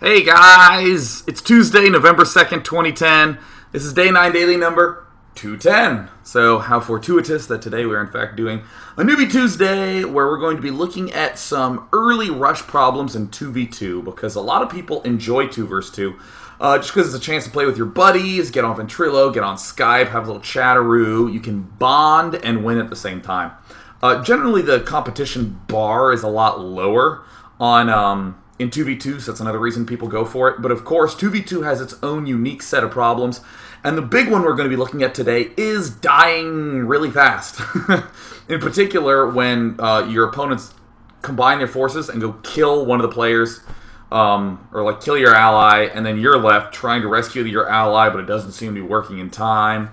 Hey guys, it's Tuesday, November 2nd, 2010. This is day 9 daily number 210. So how fortuitous that today we're in fact doing a Newbie Tuesday where we're going to be looking at some early rush problems in 2v2 because a lot of people enjoy 2 vs 2 just because it's a chance to play with your buddies, get on Ventrilo, get on Skype, have a little chatteroo. You can bond and win at the same time. Generally the competition bar is a lot lower on in 2v2, so that's another reason people go for it. But of course, 2v2 has its own unique set of problems, and the big one we're going to be looking at today is dying really fast. In particular, when your opponents combine their forces and go kill one of the players, or like kill your ally, and then you're left trying to rescue your ally, but it doesn't seem to be working in time.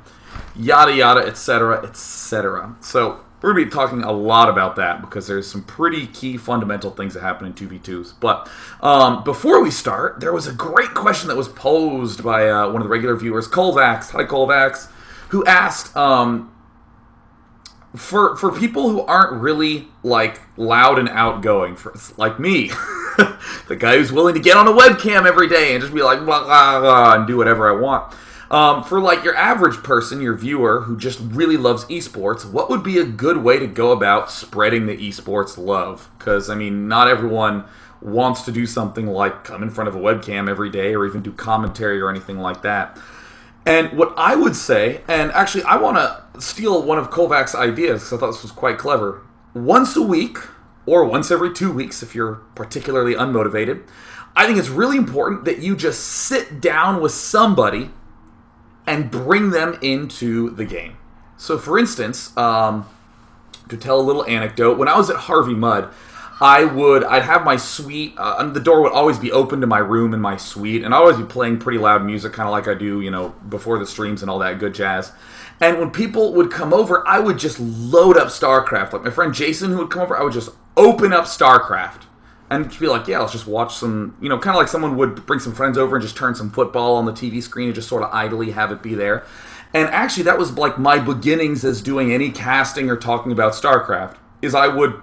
Yada yada, etc., etc. So we're going to be talking a lot about that because there's some pretty key fundamental things that happen in 2v2s. But before we start, there was a great question that was posed by one of the regular viewers, Colvax. Hi, Colvax. Who asked, for people who aren't really like loud and outgoing, like me, the guy who's willing to get on a webcam every day and just be like, blah, blah, blah, and do whatever I want. For like your average person, your viewer who just really loves esports, what would be a good way to go about spreading the esports love? Because, I mean, not everyone wants to do something like come in front of a webcam every day or even do commentary or anything like that. And what I would say, and actually I want to steal one of Kovacs' ideas because I thought this was quite clever. Once a week, or once every 2 weeks if you're particularly unmotivated, I think it's really important that you just sit down with somebody and bring them into the game. So for instance, to tell a little anecdote, when I was at Harvey Mudd, I'd have my suite, the door would always be open to my room and my suite, and I'd always be playing pretty loud music, kind of like I do, you know, before the streams and all that good jazz. And when people would come over, I would just load up Starcraft. Like my friend Jason who would come over, I would just open up Starcraft. And just be like, yeah, let's just watch some, you know, kind of like someone would bring some friends over and just turn some football on the TV screen and just sort of idly have it be there. And actually, that was like my beginnings as doing any casting or talking about StarCraft, is I would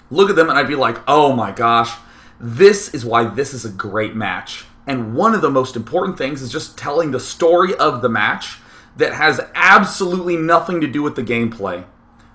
look at them and I'd be like, oh my gosh, this is why this is a great match. And one of the most important things is just telling the story of the match that has absolutely nothing to do with the gameplay.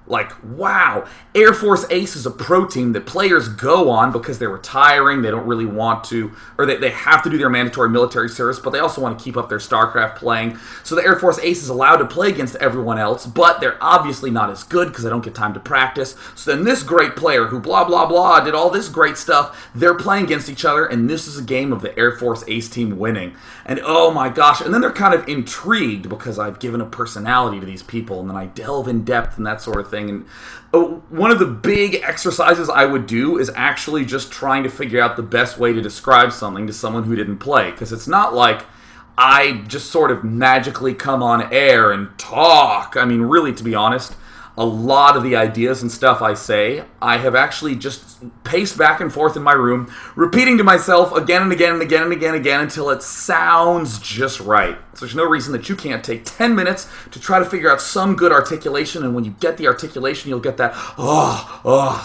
Like, wow, Air Force Ace is a pro team that players go on because they're retiring, they don't really want to, or they have to do their mandatory military service, but they also want to keep up their StarCraft playing. So the Air Force Ace is allowed to play against everyone else, but they're obviously not as good because they don't get time to practice. So then this great player who blah, blah, blah, did all this great stuff, they're playing against each other, and this is a game of the Air Force Ace team winning. And oh my gosh, and then they're kind of intrigued because I've given a personality to these people, and then I delve in depth and that sort of thing. And one of the big exercises I would do is actually just trying to figure out the best way to describe something to someone who didn't play. Because it's not like I just sort of magically come on air and talk. I mean, really, to be honest, a lot of the ideas and stuff I say, I have actually just paced back and forth in my room, repeating to myself again and again and again and again and again until it sounds just right. So there's no reason that you can't take 10 minutes to try to figure out some good articulation, and when you get the articulation, you'll get that,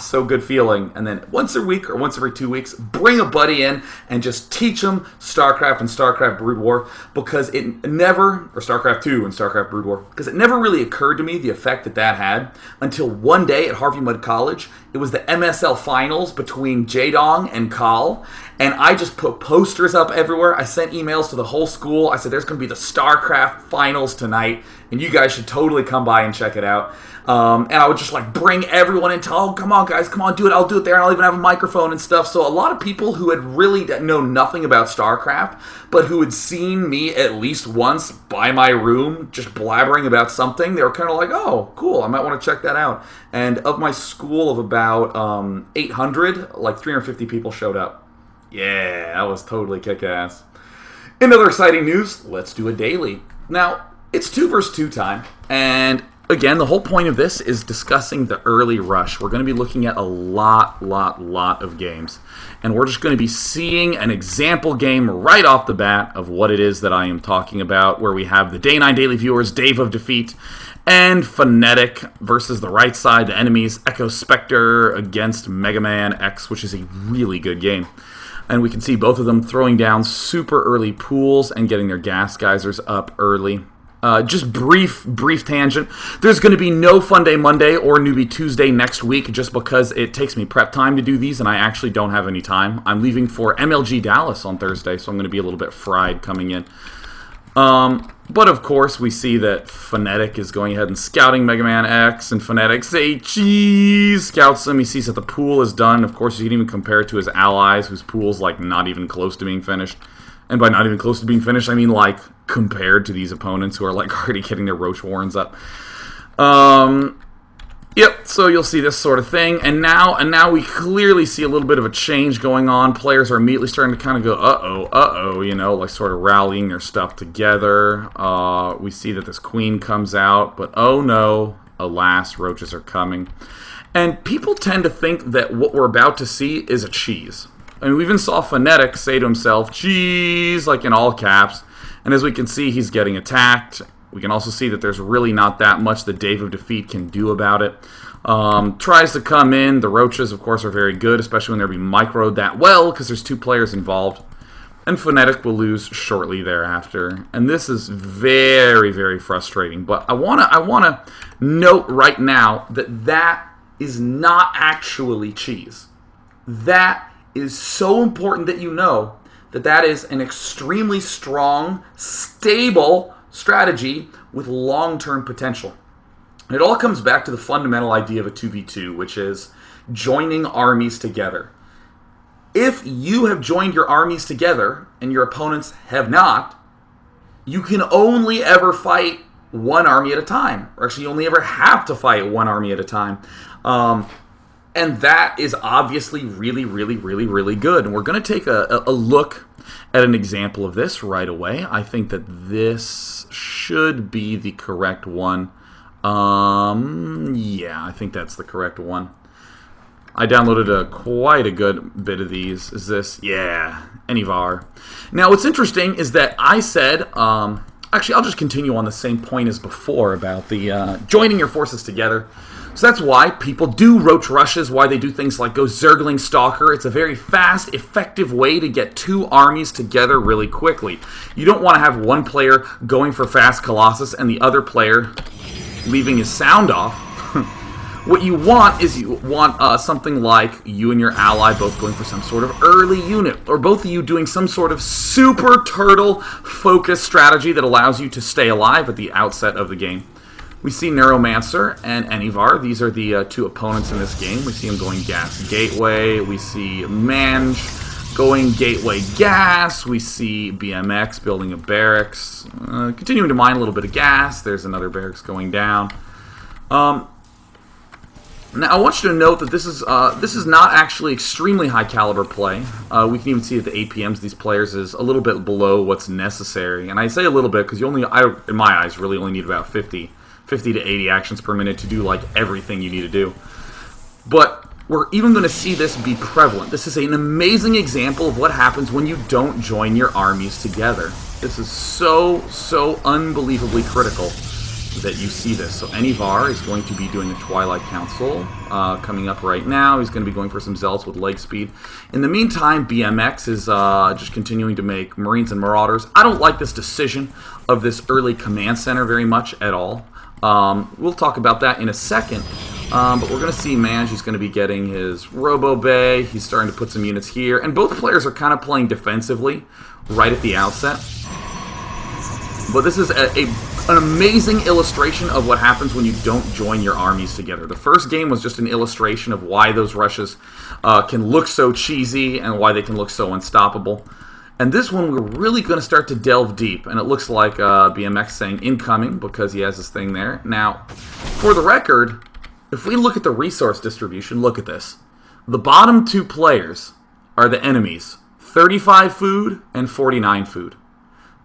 so good feeling. And then once a week or once every 2 weeks, bring a buddy in and just teach them StarCraft and StarCraft Brood War, because it never, or StarCraft 2 and StarCraft Brood War, because it never really occurred to me the effect that that had until one day at Harvey Mudd College. It was the MSL finals between Jaedong and Kal, and I just put posters up everywhere. I sent emails to the whole school. I said, there's going to be the StarCraft finals tonight, and you guys should totally come by and check it out. And I would just like bring everyone into, oh, come on guys, come on, do it, I'll do it there, and I'll even have a microphone and stuff. So a lot of people who had really known nothing about StarCraft, but who had seen me at least once by my room just blabbering about something, they were kind of like, oh, cool, I might want to check that out. And of my school of about 800, like 350 people showed up. Yeah, that was totally kick-ass. In other exciting news, let's do a daily. Now, it's 2 vs 2 time, and again, the whole point of this is discussing the early rush. We're going to be looking at a lot of games. And we're just going to be seeing an example game right off the bat of what it is that I am talking about, where we have the Day 9 Daily viewers, Dave of Defeat, and Phonetic versus the right side, the enemies, Echo Spectre against Mega Man X, which is a really good game. And we can see both of them throwing down super early pools and getting their gas geysers up early. Just brief tangent. There's going to be no Fun Day Monday or Newbie Tuesday next week just because it takes me prep time to do these and I actually don't have any time. I'm leaving for MLG Dallas on Thursday, so I'm going to be a little bit fried coming in. But of course, we see that Phonetic is going ahead and scouting Mega Man X, and Phonetic say cheese, scouts him. He sees that the pool is done. Of course, you can even compare it to his allies, whose pool's like not even close to being finished. And by not even close to being finished, I mean like compared to these opponents who are like already getting their Roach Warrens up. Yep, so you'll see this sort of thing. And now we clearly see a little bit of a change going on. Players are immediately starting to kind of go, uh-oh, you know, like sort of rallying their stuff together. We see that this queen comes out, but oh no, alas, roaches are coming. And people tend to think that what we're about to see is a cheese. I mean, we even saw Phonetic say to himself, cheese, like in all caps. And as we can see, he's getting attacked. We can also see that there's really not that much that Dave of Defeat can do about it. Tries to come in. The roaches, of course, are very good, especially when they're being microed that well, because there's 2 players involved. And Phonetic will lose shortly thereafter. And this is very, very frustrating. But I wanna note right now that that is not actually cheese. That is so important that you know that that is an extremely strong, stable strategy with long-term potential. And it all comes back to the fundamental idea of a 2v2, which is joining armies together. If you have joined your armies together and your opponents have not, you can only ever fight one army at a time. Or actually, you only ever have to fight one army at a time. And that is obviously really, really, really, really good. And we're going to take a look at an example of this right away. I think that this should be the correct one. Yeah, I think that's the correct one. I downloaded quite a good bit of these. Is this? Yeah, Enivar. Now, what's interesting is that I said... actually, I'll just continue on the same point as before about the joining your forces together. So that's why people do roach rushes, why they do things like go Zergling Stalker. It's a very fast, effective way to get 2 armies together really quickly. You don't want to have one player going for Fast Colossus and the other player leaving his sound off. What you want is something like you and your ally both going for some sort of early unit, or both of you doing some sort of super turtle focus strategy that allows you to stay alive at the outset of the game. We see Neuromancer and Enivar. These are the 2 opponents in this game. We see him going Gas Gateway. We see Mange going Gateway Gas. We see BMX building a barracks. Continuing to mine a little bit of gas. There's another barracks going down. Now, I want you to note that this is not actually extremely high caliber play. We can even see that the APMs of these players is a little bit below what's necessary. And I say a little bit because you only, in my eyes, really only need about 50 to 80 actions per minute to do like everything you need to do. But we're even going to see this be prevalent. This is an amazing example of what happens when you don't join your armies together. This is so unbelievably critical that you see this. So Enivar is going to be doing a Twilight Council coming up right now. He's going to be going for some Zealots with leg speed. In the meantime, BMX is just continuing to make Marines and Marauders. I don't like this decision of this early command center very much at all. We'll talk about that in a second. But we're going to see Mange. He's going to be getting his Robo Bay. He's starting to put some units here. And both players are kind of playing defensively right at the outset. But this is an amazing illustration of what happens when you don't join your armies together. The first game was just an illustration of why those rushes can look so cheesy and why they can look so unstoppable. And this one, we're really going to start to delve deep. And it looks like BMX saying incoming because he has this thing there. Now, for the record, if we look at the resource distribution, look at this. The bottom 2 players are the enemies, 35 food and 49 food.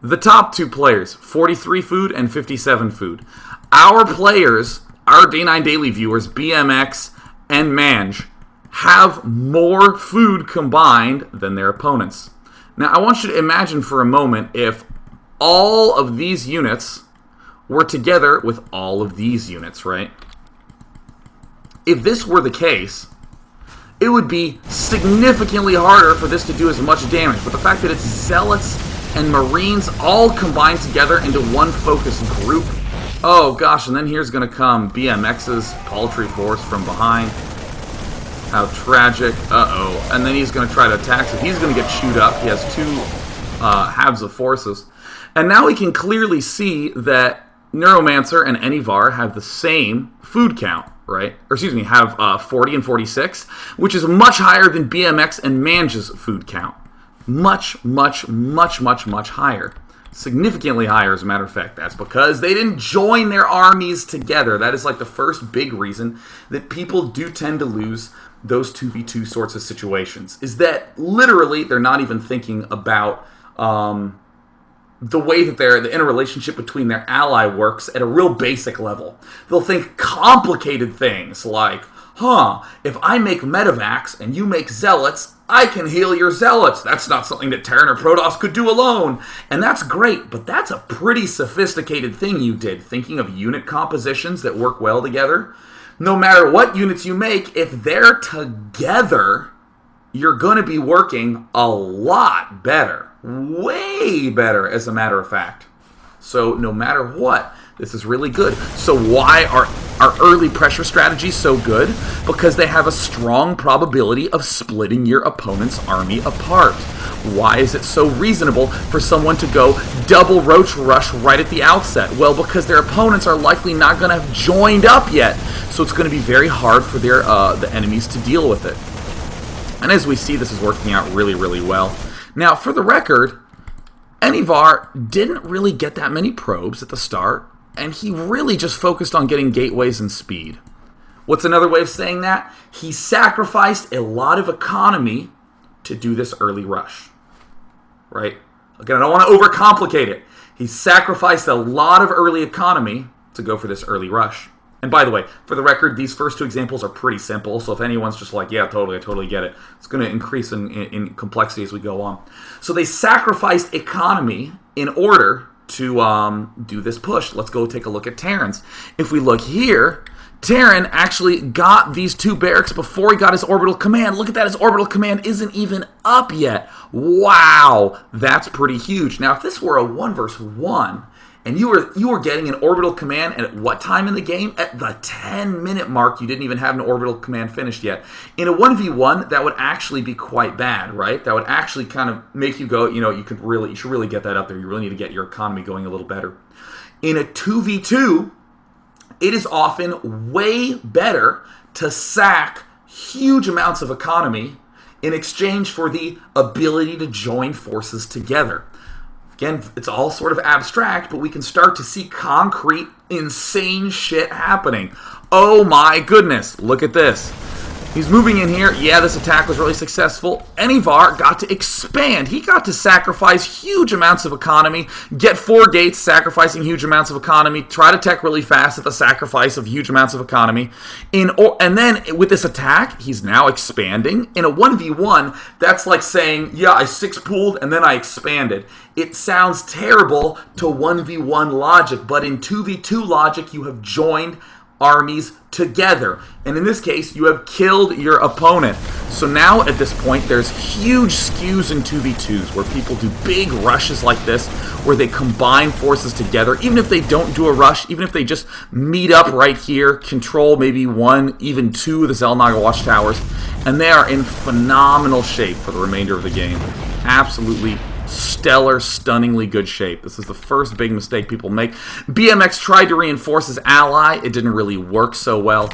The top 2 players, 43 food and 57 food. Our players, our Day 9 Daily viewers, BMX and Mange, have more food combined than their opponents. Now, I want you to imagine for a moment if all of these units were together with all of these units, right? If this were the case, it would be significantly harder for this to do as much damage. But the fact that it's Zealots and Marines all combined together into one focused group. Oh gosh, and then here's going to come BMX's paltry force from behind. How tragic. Uh-oh. And then he's going to try to attack, so he's going to get chewed up. He has two halves of forces. And now we can clearly see that Neuromancer and Enivar have the same food count, right? Or excuse me, have 40 and 46, which is much higher than BMX and Manj's food count. Much higher. Significantly higher, as a matter of fact. That's because they didn't join their armies together. That is like the first big reason that people do tend to lose those 2v2 sorts of situations. Is that literally they're not even thinking about the way that the interrelationship between their ally works at a real basic level. They'll think complicated things like, if I make Medivacs and you make Zealots, I can heal your Zealots. That's not something that Terran or Protoss could do alone. And that's great, but that's a pretty sophisticated thing you did, thinking of unit compositions that work well together. No matter what units you make, if they're together, you're going to be working a lot better. Way better, as a matter of fact. So no matter what, this is really good. So why are our early pressure strategies so good? Because they have a strong probability of splitting your opponent's army apart. Why is it so reasonable for someone to go double roach rush right at the outset? Well, because their opponents are likely not going to have joined up yet. So it's going to be very hard for the enemies to deal with it. And as we see, this is working out really, really well. Now, for the record, Enivar didn't really get that many probes at the start, and he really just focused on getting gateways and speed. What's another way of saying that? He sacrificed a lot of economy to do this early rush. Right? Again, I don't want to overcomplicate it. He sacrificed a lot of early economy to go for this early rush. And by the way, for the record, these first two examples are pretty simple, so if anyone's just like, yeah, totally, I totally get it, it's going to increase in complexity as we go on. So they sacrificed economy in order to do this push. Let's go take a look at Terran's. If we look here, Terran actually got these two barracks before he got his orbital command. Look at that, his orbital command isn't even up yet. Wow, that's pretty huge. Now, if this were a 1 versus 1, and you were getting an orbital command at what time in the game? At the 10-minute mark, you didn't even have an orbital command finished yet. In a 1v1, that would actually be quite bad, right? That would actually kind of make you go, you should really get that up there. You really need to get your economy going a little better. In a 2v2, it is often way better to sack huge amounts of economy in exchange for the ability to join forces together. Again, it's all sort of abstract, but we can start to see concrete, insane shit happening. Oh my goodness, look at this. He's moving in here. Yeah, this attack was really successful. Enivar got to expand. He got to sacrifice huge amounts of economy, get 4 gates, sacrificing huge amounts of economy, try to tech really fast at the sacrifice of huge amounts of economy. And then with this attack, he's now expanding. In a 1v1, that's like saying, yeah, I 6-pooled and then I expanded. It sounds terrible to 1v1 logic, but in 2v2 logic, you have joined armies together. And in this case, you have killed your opponent. So now at this point, there's huge skews in 2v2s where people do big rushes like this, where they combine forces together. Even if they don't do a rush, even if they just meet up right here, control maybe 1, even 2 of the Xel'Naga watchtowers, and they are in phenomenal shape for the remainder of the game. Absolutely stellar, stunningly good shape. This is the first big mistake people make. BMX tried to reinforce his ally. It didn't really work so well.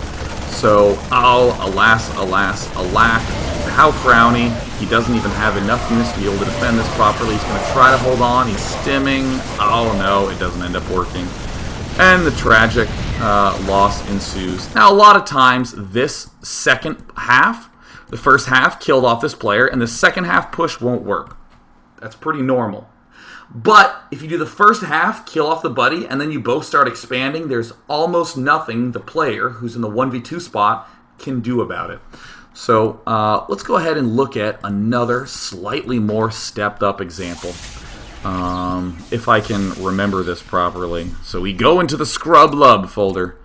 So, alas, alack. How frowny. He doesn't even have enough units to be able to defend this properly. He's going to try to hold on. He's stimming. Oh no, it doesn't end up working. And the tragic loss ensues. Now, a lot of times, this second half, the first half killed off this player, and the second half push won't work. That's pretty normal. But if you do the first half, kill off the buddy, and then you both start expanding, there's almost nothing the player who's in the 1v2 spot can do about it. So let's go ahead and look at another slightly more stepped up example. If I can remember this properly. So we go into the Scrub Lub folder.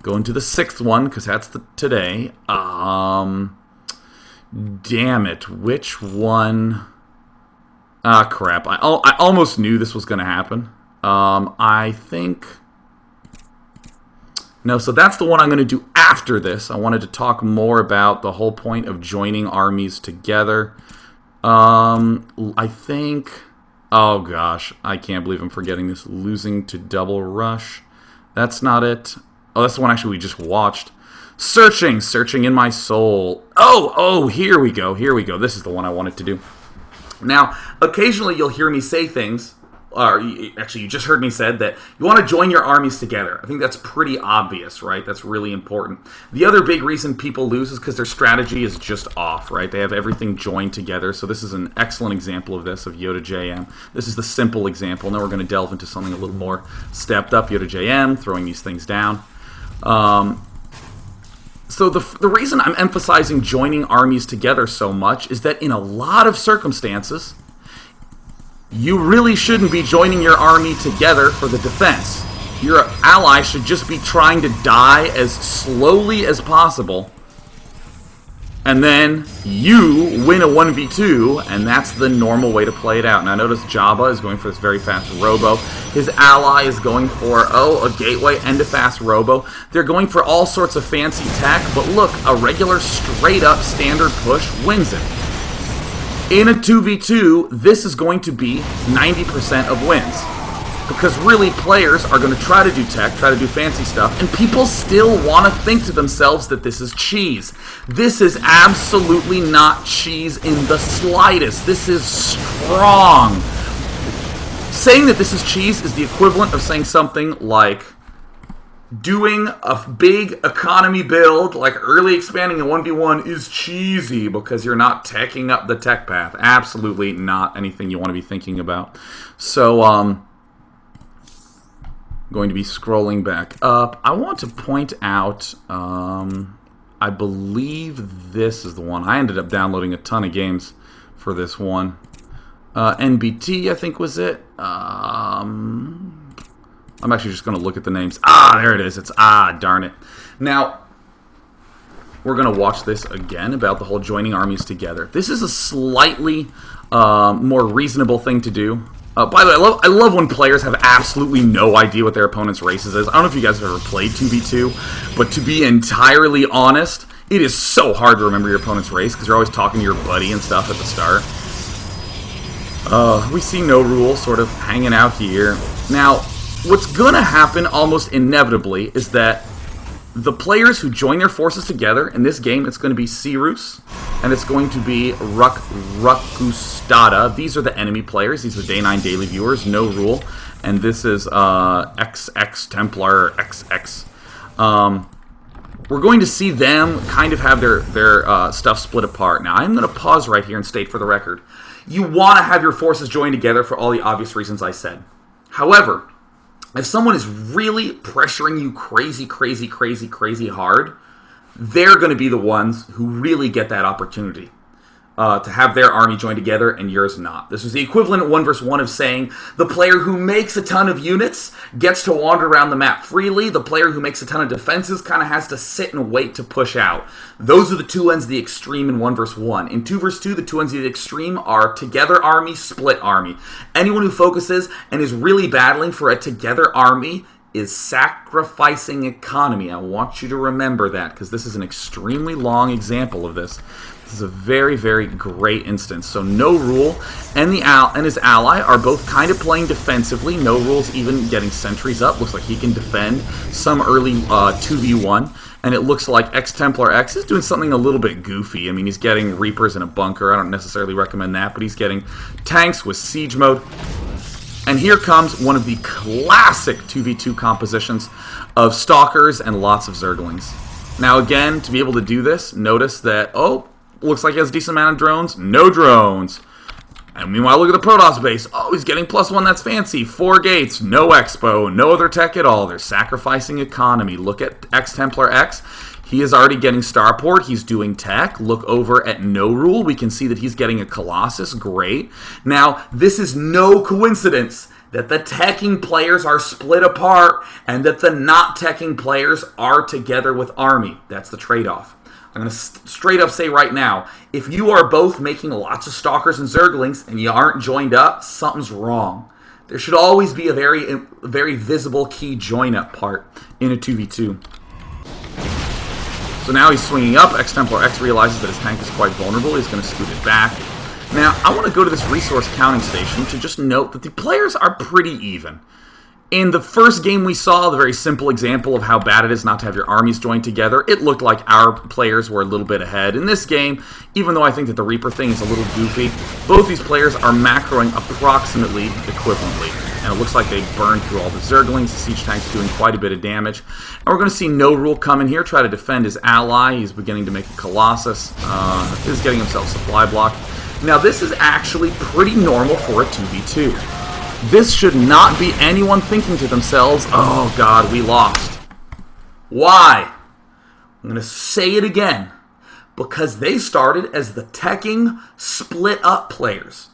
Go into the 6th one, because that's today. Damn it. Which one? Ah, crap. I almost knew this was going to happen. I think... No, so that's the one I'm going to do after this. I wanted to talk more about the whole point of joining armies together. I think... Oh, gosh. I can't believe I'm forgetting this. Losing to Double Rush. That's not it. Oh, that's the one actually we just watched. Searching in my soul. Oh, here we go. This is the one I wanted to do. Now, occasionally you'll hear me say things, or actually you just heard me said that you want to join your armies together. I think that's pretty obvious, right? That's really important. The other big reason people lose is because their strategy is just off, right? They have everything joined together. So this is an excellent example of this, of Yoda JM. This is the simple example. Now we're going to delve into something a little more stepped up. Yoda JM, throwing these things down. So the reason I'm emphasizing joining armies together so much is that in a lot of circumstances, you really shouldn't be joining your army together for the defense. Your ally should just be trying to die as slowly as possible, and then you win a 1v2, and that's the normal way to play it out. Now notice Jabba is going for this very fast robo. His ally is going for, a gateway and a fast robo. They're going for all sorts of fancy tech, but look, a regular straight-up standard push wins it. In a 2v2, this is going to be 90% of wins. Because really, players are going to try to do tech, try to do fancy stuff, and people still want to think to themselves that this is cheese. This is absolutely not cheese in the slightest. This is strong. Saying that this is cheese is the equivalent of saying something like doing a big economy build, like early expanding in 1v1, is cheesy because you're not teching up the tech path. Absolutely not anything you want to be thinking about. So, going to be scrolling back up. I want to point out, I believe this is the one. I ended up downloading a ton of games for this one. NBT, I think, was it. I'm actually just going to look at the names. There it is. It's darn it. Now, we're going to watch this again about the whole joining armies together. This is a slightly more reasonable thing to do. By the way, I love when players have absolutely no idea what their opponent's races is. I don't know if you guys have ever played 2v2, but to be entirely honest, it is so hard to remember your opponent's race because you're always talking to your buddy and stuff at the start. We see No Rule sort of hanging out here. Now, what's going to happen almost inevitably is that the players who join their forces together, in this game, it's going to be Cyrus, and it's going to be Rakustada. These are the enemy players. These are Day 9 daily viewers, No Rule. And this is XX Templar XX. We're going to see them kind of have their stuff split apart. Now, I'm going to pause right here and state for the record, you want to have your forces joined together for all the obvious reasons I said. However, if someone is really pressuring you crazy hard, they're going to be the ones who really get that opportunity to have their army join together and yours not. This is the equivalent of 1 vs 1 of saying the player who makes a ton of units gets to wander around the map freely. The player who makes a ton of defenses kind of has to sit and wait to push out. Those are the two ends of the extreme in 1 vs 1. In 2 vs 2, the two ends of the extreme are together army, split army. Anyone who focuses and is really battling for a together army is sacrificing economy. I want you to remember that because this is an extremely long example of this. This is a very, very great instance. So No Rule and his ally are both kind of playing defensively. No Rule's even getting sentries up. Looks like he can defend some early 2v1. And it looks like X-Templar X is doing something a little bit goofy. I mean, he's getting Reapers in a bunker. I don't necessarily recommend that, but he's getting tanks with siege mode. And here comes one of the classic 2v2 compositions of Stalkers and lots of Zerglings. Now again, to be able to do this, notice that, looks like he has a decent amount of drones. No drones. And meanwhile, look at the Protoss base. He's getting +1, that's fancy. 4 gates, no expo, no other tech at all. They're sacrificing economy. Look at X-Templar X. He is already getting Starport. He's doing tech. Look over at No Rule. We can see that he's getting a Colossus. Great. Now, this is no coincidence that the teching players are split apart and that the not teching players are together with Army. That's the trade-off. I'm going to straight up say right now, if you are both making lots of Stalkers and Zerglings and you aren't joined up, something's wrong. There should always be a very visible key join-up part in a 2v2. So now he's swinging up. X-Templar X realizes that his tank is quite vulnerable. He's going to scoot it back. Now, I want to go to this resource counting station to just note that the players are pretty even. In the first game we saw, the very simple example of how bad it is not to have your armies joined together, it looked like our players were a little bit ahead. In this game, even though I think that the Reaper thing is a little goofy, both these players are macroing approximately equivalently. And it looks like they burned through all the Zerglings. The Siege Tank's doing quite a bit of damage. And we're going to see No Rule come in here, try to defend his ally. He's beginning to make a Colossus. He's getting himself supply block. Now, this is actually pretty normal for a 2v2. This should not be anyone thinking to themselves, oh god, we lost. Why? I'm going to say it again. Because they started as the teching split up players.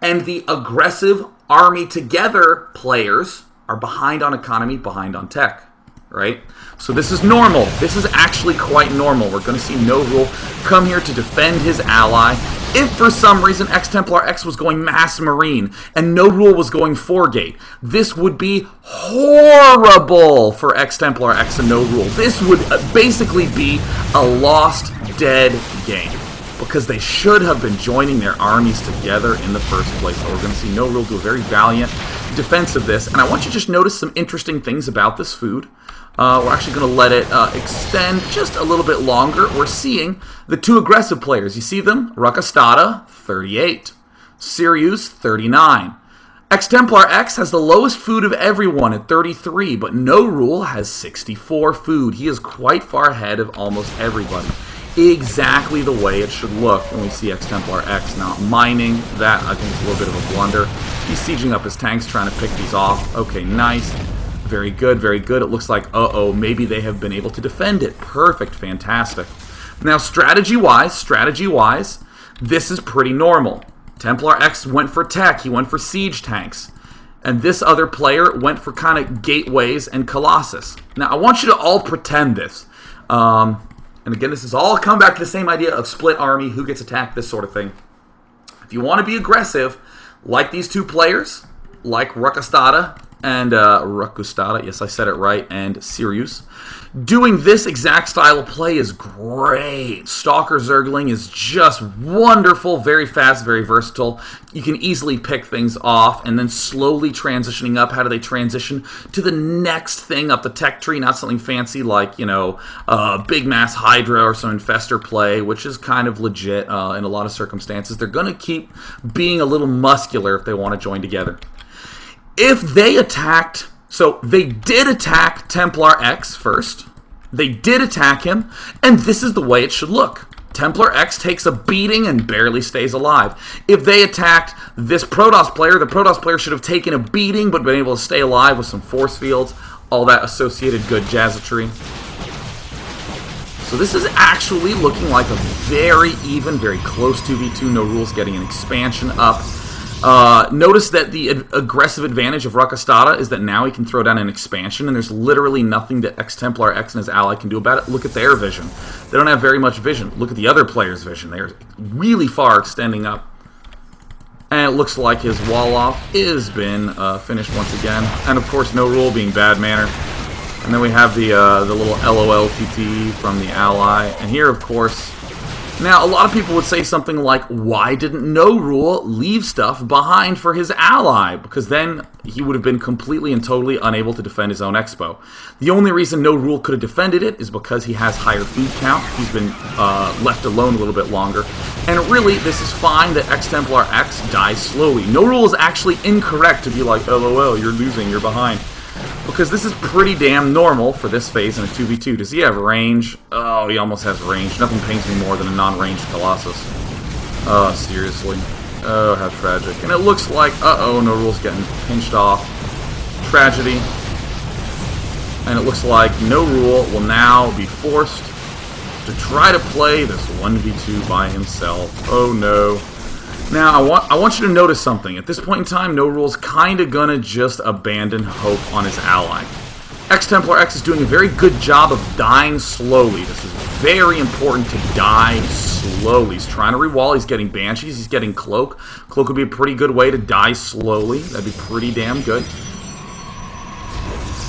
And the aggressive army together players are behind on economy, behind on tech. Right? So this is normal. This is actually quite normal. We're going to see No Rule come here to defend his ally. If for some reason X-Templar X was going Mass Marine and No Rule was going 4-gate, this would be horrible for X-Templar X and No Rule. This would basically be a lost, dead game. Because they should have been joining their armies together in the first place. So we're going to see No Rule do a very valiant defense of this. And I want you to just notice some interesting things about this food. We're actually going to let it extend just a little bit longer. We're seeing the two aggressive players. You see them? Rakastada, 38. Sirius, 39. X-Templar X has the lowest food of everyone at 33, but No Rule has 64 food. He is quite far ahead of almost everybody. Exactly the way it should look when we see X-Templar X not mining. That, I think, is a little bit of a blunder. He's sieging up his tanks, trying to pick these off. Okay, nice. Very good, very good. It looks like, uh-oh, maybe they have been able to defend it. Perfect, fantastic. Now, strategy-wise, this is pretty normal. Templar X went for tech. He went for siege tanks. And this other player went for kind of gateways and Colossus. Now, I want you to all pretend this. And again, this is all come back to the same idea of split army, who gets attacked, this sort of thing. If you want to be aggressive, like these two players, like Rakastada and Rakastada, yes, I said it right, and Sirius, doing this exact style of play is great. Stalker Zergling is just wonderful, very fast, very versatile. You can easily pick things off and then slowly transitioning up. How do they transition to the next thing up the tech tree? Not something fancy like, Big Mass Hydra or some Infestor play, which is kind of legit in a lot of circumstances. They're going to keep being a little muscular if they want to join together. If they attacked... So, they did attack Templar X first. They did attack him, and this is the way it should look. Templar X takes a beating and barely stays alive. If they attacked this Protoss player, the Protoss player should have taken a beating but been able to stay alive with some force fields, all that associated good jazzatry. So this is actually looking like a very even, very close 2v2. No Rules getting an expansion up. Notice that the aggressive advantage of Rakastada is that now he can throw down an expansion, and there's literally nothing that X-Templar X and his ally can do about it. Look at their vision. They don't have very much vision. Look at the other player's vision. They're really far extending up. And it looks like his wall-off has been finished once again. And, of course, No Rule being bad manner. And then we have the little LOLTT from the ally. And here, of course... Now, a lot of people would say something like, why didn't No Rule leave stuff behind for his ally? Because then he would have been completely and totally unable to defend his own expo. The only reason No Rule could have defended it is because he has higher food count. He's been left alone a little bit longer. And really, this is fine that X-Templar X dies slowly. No Rule is actually incorrect to be like, LOL, you're losing, you're behind. Because this is pretty damn normal for this phase in a 2v2. Does he have range? Oh, he almost has range. Nothing pains me more than a non-ranged Colossus. Oh, seriously. Oh, how tragic. And it looks like, uh-oh, No Rule's getting pinched off. Tragedy. And it looks like No Rule will now be forced to try to play this 1v2 by himself. Oh, no. Now, I want you to notice something. At this point in time, No Rule's kind of going to just abandon hope on his ally. X-Templar X is doing a very good job of dying slowly. This is very important to die slowly. He's trying to rewall. He's getting Banshees. He's getting Cloak. Cloak would be a pretty good way to die slowly. That'd be pretty damn good.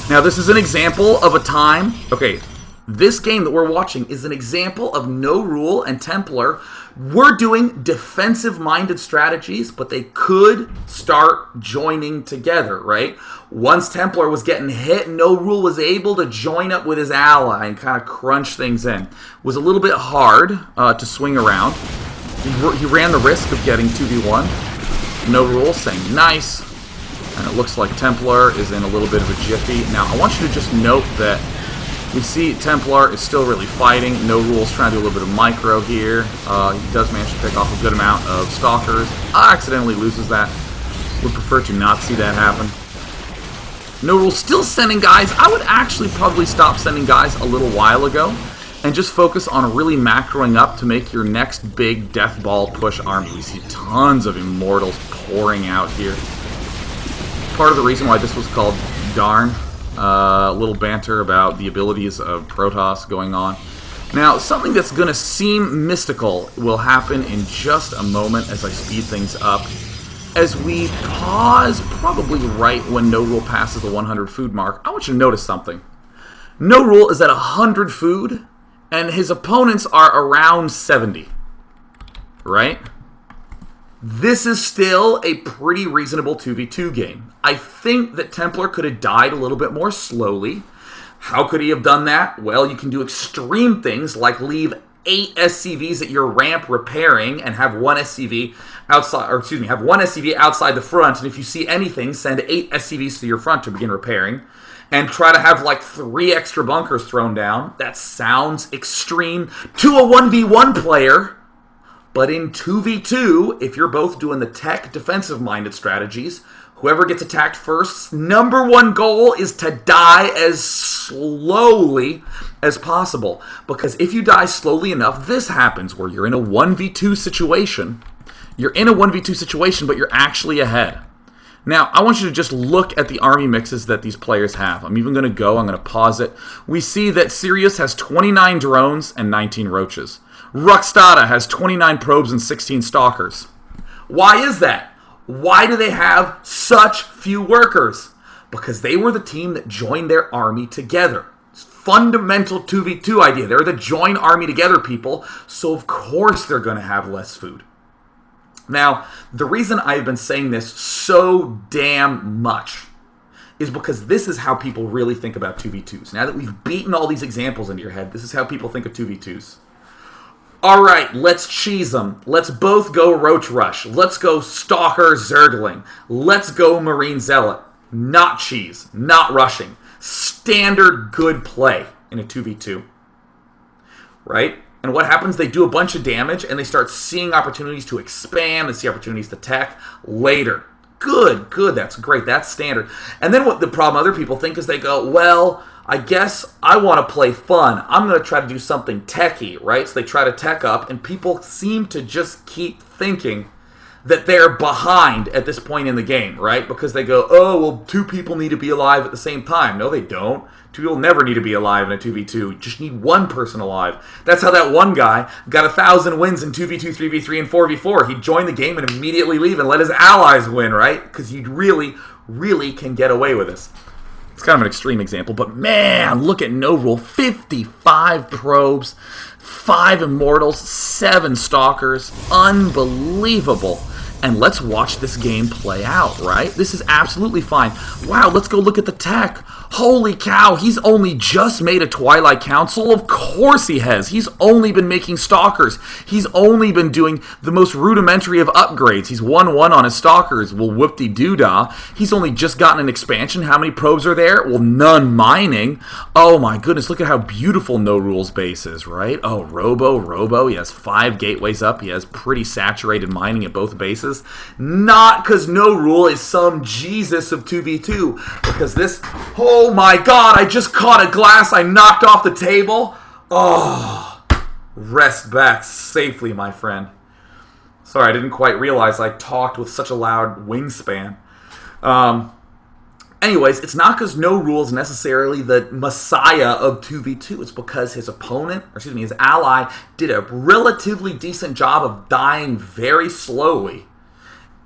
Now, this is an example of a time... Okay, this game that we're watching is an example of No Rule and Templar. We're doing defensive-minded strategies, but they could start joining together, right? Once Templar was getting hit, No Rule was able to join up with his ally and kind of crunch things in. It was a little bit hard to swing around. He ran the risk of getting 2v1. No Rule saying nice. And it looks like Templar is in a little bit of a jiffy. Now, I want you to just note that we see Templar is still really fighting. No Rule's trying to do a little bit of micro here. He does manage to pick off a good amount of Stalkers. Accidentally loses that. Would prefer to not see that happen. No Rule still sending guys. I would actually probably stop sending guys a little while ago and just focus on really macroing up to make your next big death ball push army. We see tons of Immortals pouring out here. Part of the reason why this was called Darn. A little banter about the abilities of Protoss going on. Now, something that's going to seem mystical will happen in just a moment as I speed things up. As we pause, probably right when No Rule passes the 100 food mark, I want you to notice something. No Rule is at 100 food, and his opponents are around 70. Right? This is still a pretty reasonable 2v2 game. I think that Templar could have died a little bit more slowly. How could he have done that? Well, you can do extreme things like leave 8 SCVs at your ramp repairing and have one SCV outside, or excuse me, have one SCV outside the front, and if you see anything, send 8 SCVs to your front to begin repairing. And try to have like 3 extra bunkers thrown down. That sounds extreme to a 1v1 player. But in 2v2, if you're both doing the tech defensive-minded strategies, whoever gets attacked first, number one goal is to die as slowly as possible. Because if you die slowly enough, this happens where you're in a 1v2 situation. You're in a 1v2 situation, but you're actually ahead. Now, I want you to just look at the army mixes that these players have. I'm even going to pause it. We see that Sirius has 29 drones and 19 roaches. Ruxtada has 29 probes and 16 stalkers. Why is that? Why do they have such few workers? Because they were the team that joined their army together. It's fundamental 2v2 idea. They're the join army together people, so of course they're going to have less food. Now, the reason I've been saying this so damn much is because this is how people really think about 2v2s. Now that we've beaten all these examples into your head, this is how people think of 2v2s. Alright, let's cheese them. Let's both go Roach Rush. Let's go Stalker Zergling. Let's go Marine Zealot. Not cheese. Not rushing. Standard good play in a 2v2. Right? And what happens? They do a bunch of damage and they start seeing opportunities to expand. They see opportunities to tech later. Good, that's great. That's standard. And then what the problem other people think is they go, well, I guess I want to play fun. I'm going to try to do something techy, right? So they try to tech up, and people seem to just keep thinking that they're behind at this point in the game, right? Because they go, oh, well, 2 people need to be alive at the same time. No, they don't. 2 people never need to be alive in a 2v2. You just need 1 person alive. That's how that one guy got 1,000 wins in 2v2, 3v3, and 4v4. He'd join the game and immediately leave and let his allies win, right? Because you really, really can get away with this. It's kind of an extreme example, but man, look at No Rule. 55 probes, 5 Immortals, 7 Stalkers. Unbelievable. And let's watch this game play out, right? This is absolutely fine. Wow, let's go look at the tech. Holy cow, he's only just made a Twilight Council? Of course he has. He's only been making Stalkers. He's only been doing the most rudimentary of upgrades. He's 1-1 on his Stalkers. Well, whoop-de-doo-dah. He's only just gotten an expansion. How many probes are there? Well, none mining. Oh my goodness, look at how beautiful No Rule's base is, right? Oh, Robo. He has 5 gateways up. He has pretty saturated mining at both bases. Not because No Rule is some Jesus of 2v2. Because this... Oh my god, I just caught a glass I knocked off the table. Oh, rest back safely, my friend. Sorry, I didn't quite realize I talked with such a loud wingspan. Anyways, it's not because No Rule is necessarily the messiah of 2v2. It's because his opponent, or excuse me, his ally, did a relatively decent job of dying very slowly.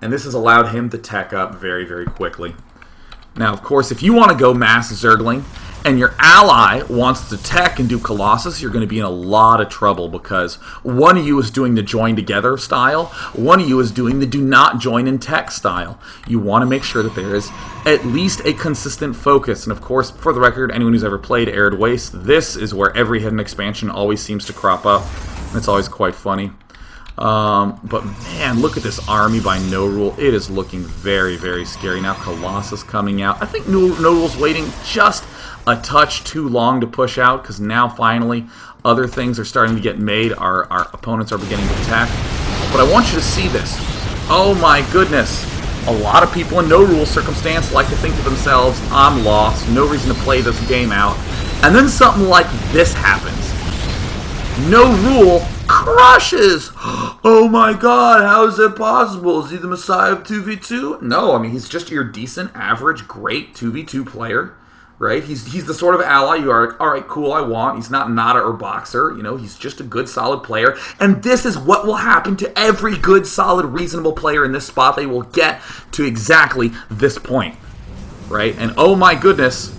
And this has allowed him to tech up very, very quickly. Now, of course, if you want to go mass Zergling, and your ally wants to tech and do Colossus, you're going to be in a lot of trouble because one of you is doing the join together style, one of you is doing the do not join in tech style. You want to make sure that there is at least a consistent focus. And of course, for the record, anyone who's ever played Arid Waste, this is where every hidden expansion always seems to crop up. It's always quite funny. But man, look at this army by No Rule. It is looking very, very scary. Now Colossus coming out. I think No Rule's waiting just a touch too long to push out because now finally other things are starting to get made. Our opponents are beginning to attack. But I want you to see this. Oh my goodness. A lot of people in No Rule circumstance like to think to themselves, I'm lost, no reason to play this game out. And then something like this happens. No Rule crushes! Oh my god, how is that possible? Is he the messiah of 2v2? No, I mean, he's just your decent, average, great 2v2 player, right? He's the sort of ally you are like, alright, cool, I want. He's not Nada or Boxer, you know, he's just a good, solid player. And this is what will happen to every good, solid, reasonable player in this spot. They will get to exactly this point, right? And oh my goodness,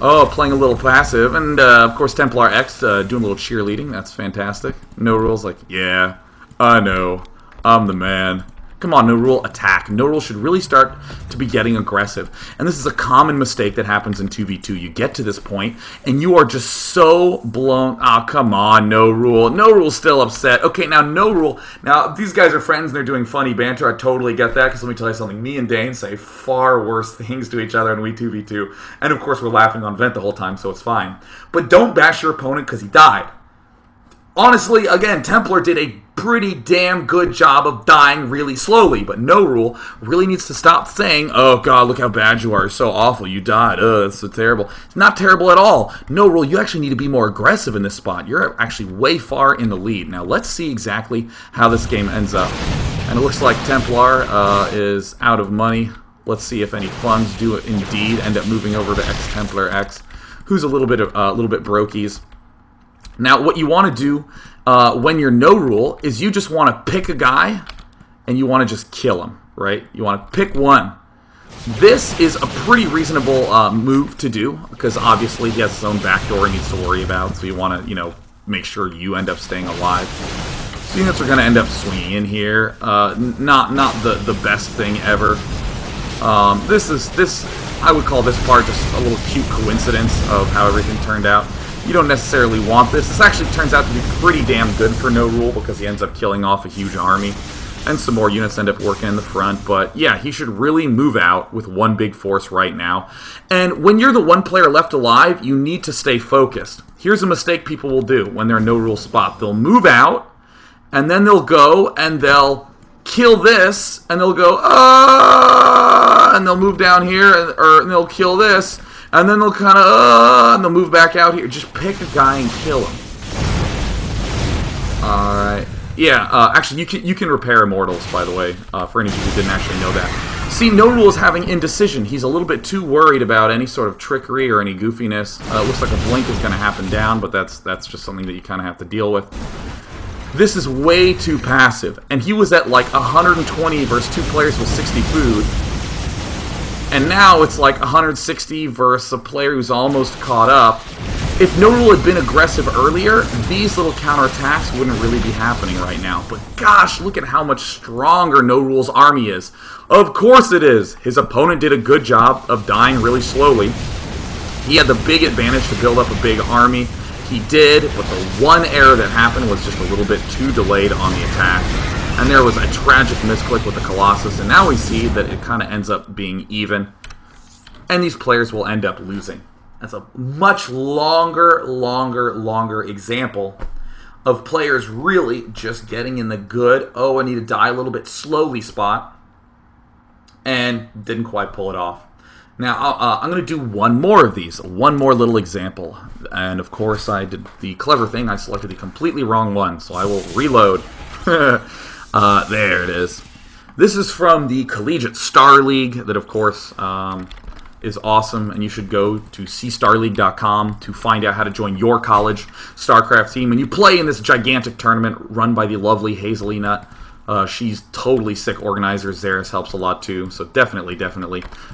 oh, playing a little passive, and of course Templar X doing a little cheerleading. That's fantastic. No Rule's like, yeah, I know, I'm the man. Come on, No Rule, attack. No Rule should really start to be getting aggressive. And this is a common mistake that happens in 2v2. You get to this point, and you are just so blown. Oh, come on, No Rule. No Rule's still upset. Okay, now No Rule. Now, these guys are friends, and they're doing funny banter. I totally get that, because let me tell you something. Me and Dane say far worse things to each other when we 2v2. And, of course, we're laughing on vent the whole time, so it's fine. But don't bash your opponent because he died. Honestly, again, Templar did a pretty damn good job of dying really slowly, but No Rule really needs to stop saying, oh god, look how bad you are, you're so awful, you died, it's so terrible. It's not terrible at all. No Rule, you actually need to be more aggressive in this spot. You're actually way far in the lead. Now let's see exactly how this game ends up. And it looks like Templar is out of money. Let's see if any funds do indeed end up moving over to Templar X, who's a little bit brokies. Now, what you want to do when you're No Rule is you just want to pick a guy and you want to just kill him, right? You want to pick one. This is a pretty reasonable move to do because obviously he has his own backdoor he needs to worry about, so you want to, make sure you end up staying alive. So units are going to end up swinging in here. Not the best thing ever. This I would call this part just a little cute coincidence of how everything turned out. You don't necessarily want this. This actually turns out to be pretty damn good for No Rule because he ends up killing off a huge army. And some more units end up working in the front. But yeah, he should really move out with one big force right now. And when you're the one player left alive, you need to stay focused. Here's a mistake people will do when they're in No Rule spot. They'll move out, and then they'll go and they'll kill this, and they'll go, and they'll move down here, and they'll kill this. And then they'll kind of, and they'll move back out here. Just pick a guy and kill him. Alright. Yeah, actually, you can repair Immortals, by the way, for any of you who didn't actually know that. See, No Rule is having indecision. He's a little bit too worried about any sort of trickery or any goofiness. Looks like a blink is going to happen down, but that's just something that you kind of have to deal with. This is way too passive. And he was at like 120 versus two players with 60 food. And now it's like 160 versus a player who's almost caught up. If No Rule had been aggressive earlier, these little counterattacks wouldn't really be happening right now. But gosh, look at how much stronger No Rule's army is. Of course it is! His opponent did a good job of dying really slowly. He had the big advantage to build up a big army. He did, but the one error that happened was just a little bit too delayed on the attack. And there was a tragic misclick with the Colossus, and now we see that it kind of ends up being even. And these players will end up losing. That's a much longer example of players really just getting in the good, I need to die a little bit slowly spot, and didn't quite pull it off. Now, I'm going to do one more of these, one more little example. And of course, I did the clever thing. I selected the completely wrong one, so I will reload. There it is. This is from the Collegiate Star League that, of course, is awesome, and you should go to cstarleague.com to find out how to join your college StarCraft team. And you play in this gigantic tournament run by the lovely Hazely Nut. She's totally sick organizer. Xeris helps a lot too. So definitely